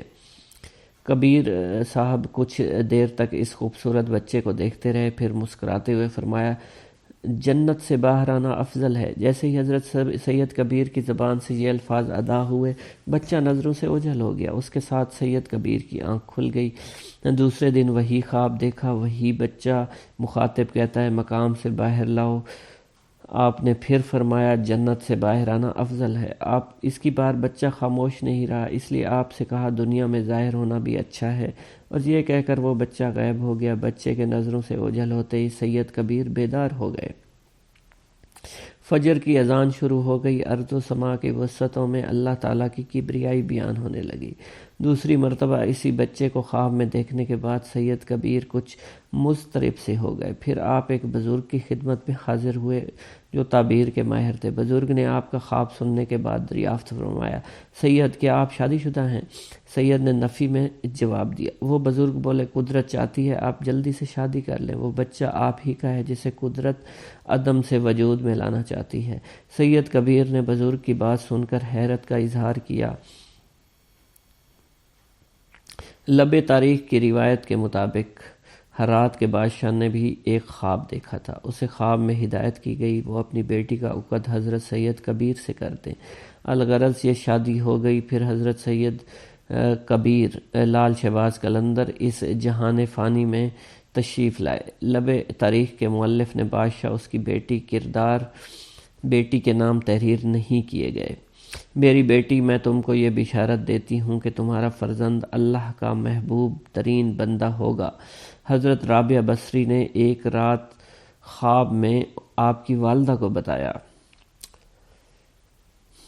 کبیر صاحب کچھ دیر تک اس خوبصورت بچے کو دیکھتے رہے، پھر مسکراتے ہوئے فرمایا، جنت سے باہر آنا افضل ہے۔ جیسے ہی حضرت سید کبیر کی زبان سے یہ الفاظ ادا ہوئے، بچہ نظروں سے اوجھل ہو گیا۔ اس کے ساتھ سید کبیر کی آنکھ کھل گئی۔ دوسرے دن وہی خواب دیکھا، وہی بچہ۔ مخاطب کہتا ہے، مقام سے باہر لاؤ۔ آپ نے پھر فرمایا، جنت سے باہر آنا افضل ہے۔ آپ اس کی بار بچہ خاموش نہیں رہا، اس لیے آپ سے کہا، دنیا میں ظاہر ہونا بھی اچھا ہے، اور یہ کہہ کر وہ بچہ غائب ہو گیا۔ بچے کے نظروں سے اوجھل ہوتے ہی سید کبیر بیدار ہو گئے۔ فجر کی اذان شروع ہو گئی۔ ارض و سما کی وسعتوں میں اللہ تعالیٰ کی کبریائی بیان ہونے لگی۔ دوسری مرتبہ اسی بچے کو خواب میں دیکھنے کے بعد سید کبیر کچھ مضطرب سے ہو گئے۔ پھر آپ ایک بزرگ کی خدمت میں حاضر ہوئے جو تعبیر کے ماہر تھے۔ بزرگ نے آپ کا خواب سننے کے بعد دریافت فرمایا، سید کیا آپ شادی شدہ ہیں؟ سید نے نفی میں جواب دیا۔ وہ بزرگ بولے، قدرت چاہتی ہے آپ جلدی سے شادی کر لیں، وہ بچہ آپ ہی کا ہے جسے قدرت عدم سے وجود میں لانا چاہتی ہے۔ سید کبیر نے بزرگ کی بات سن کر حیرت کا اظہار کیا۔ لب تاریخ کی روایت کے مطابق ہرات کے بادشاہ نے بھی ایک خواب دیکھا تھا۔ اسے خواب میں ہدایت کی گئی وہ اپنی بیٹی کا عقد حضرت سید کبیر سے کر دیں۔ الغرض یہ شادی ہو گئی۔ پھر حضرت سید کبیر لال شہباز قلندر اس جہان فانی میں تشریف لائے۔ لب تاریخ کے مؤلف نے بادشاہ اس کی بیٹی کے نام تحریر نہیں کیے گئے۔ میری بیٹی، میں تم کو یہ بشارت دیتی ہوں کہ تمہارا فرزند اللہ کا محبوب ترین بندہ ہوگا۔ حضرت رابعہ بصری نے ایک رات خواب میں آپ کی والدہ کو بتایا،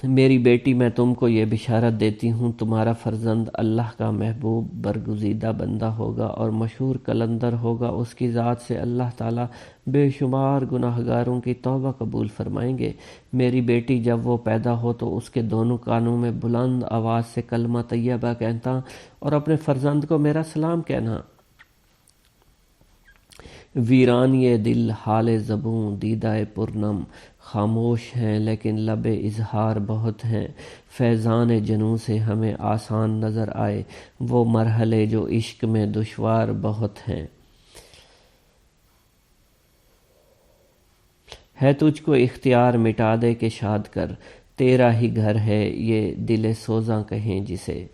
میری بیٹی، میں تم کو یہ بشارت دیتی ہوں، تمہارا فرزند اللہ کا محبوب برگزیدہ بندہ ہوگا اور مشہور قلندر ہوگا۔ اس کی ذات سے اللہ تعالیٰ بے شمار گناہگاروں کی توبہ قبول فرمائیں گے۔ میری بیٹی، جب وہ پیدا ہو تو اس کے دونوں کانوں میں بلند آواز سے کلمہ طیبہ کہنا اور اپنے فرزند کو میرا سلام کہنا۔ ویران یہ دل حال زبوں دیدہ پرنم، خاموش ہیں لیکن لب اظہار بہت ہیں۔ فیضان جنوں سے ہمیں آسان نظر آئے وہ مرحلے جو عشق میں دشوار بہت ہیں۔ ہے تجھ کو اختیار مٹا دے کہ شاد کر، تیرا ہی گھر ہے یہ دل سوزاں کہیں جسے۔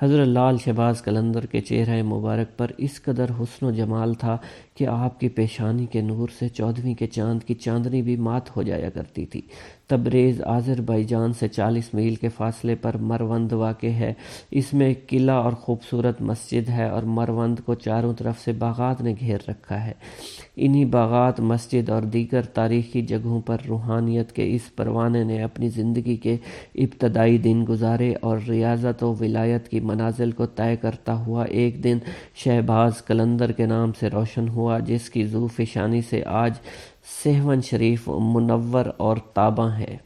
حضرت لال شہباز قلندر کے چہرہ مبارک پر اس قدر حسن و جمال تھا کہ آپ کی پیشانی کے نور سے 14ویں کے چاند کی چاندنی بھی مات ہو جایا کرتی تھی۔ تبریز آذربائیجان سے 40 میل کے فاصلے پر مروند واقع ہے۔ اس میں ایک قلعہ اور خوبصورت مسجد ہے اور مروند کو چاروں طرف سے باغات نے گھیر رکھا ہے۔ انہی باغات، مسجد اور دیگر تاریخی جگہوں پر روحانیت کے اس پروانے نے اپنی زندگی کے ابتدائی دن گزارے اور ریاضت و ولایت کی منازل کو طے کرتا ہوا ایک دن شہباز قلندر کے نام سے روشن ہوا، جس کی ذو فشانی سے آج سیہون شریف منور اور تاباں ہے۔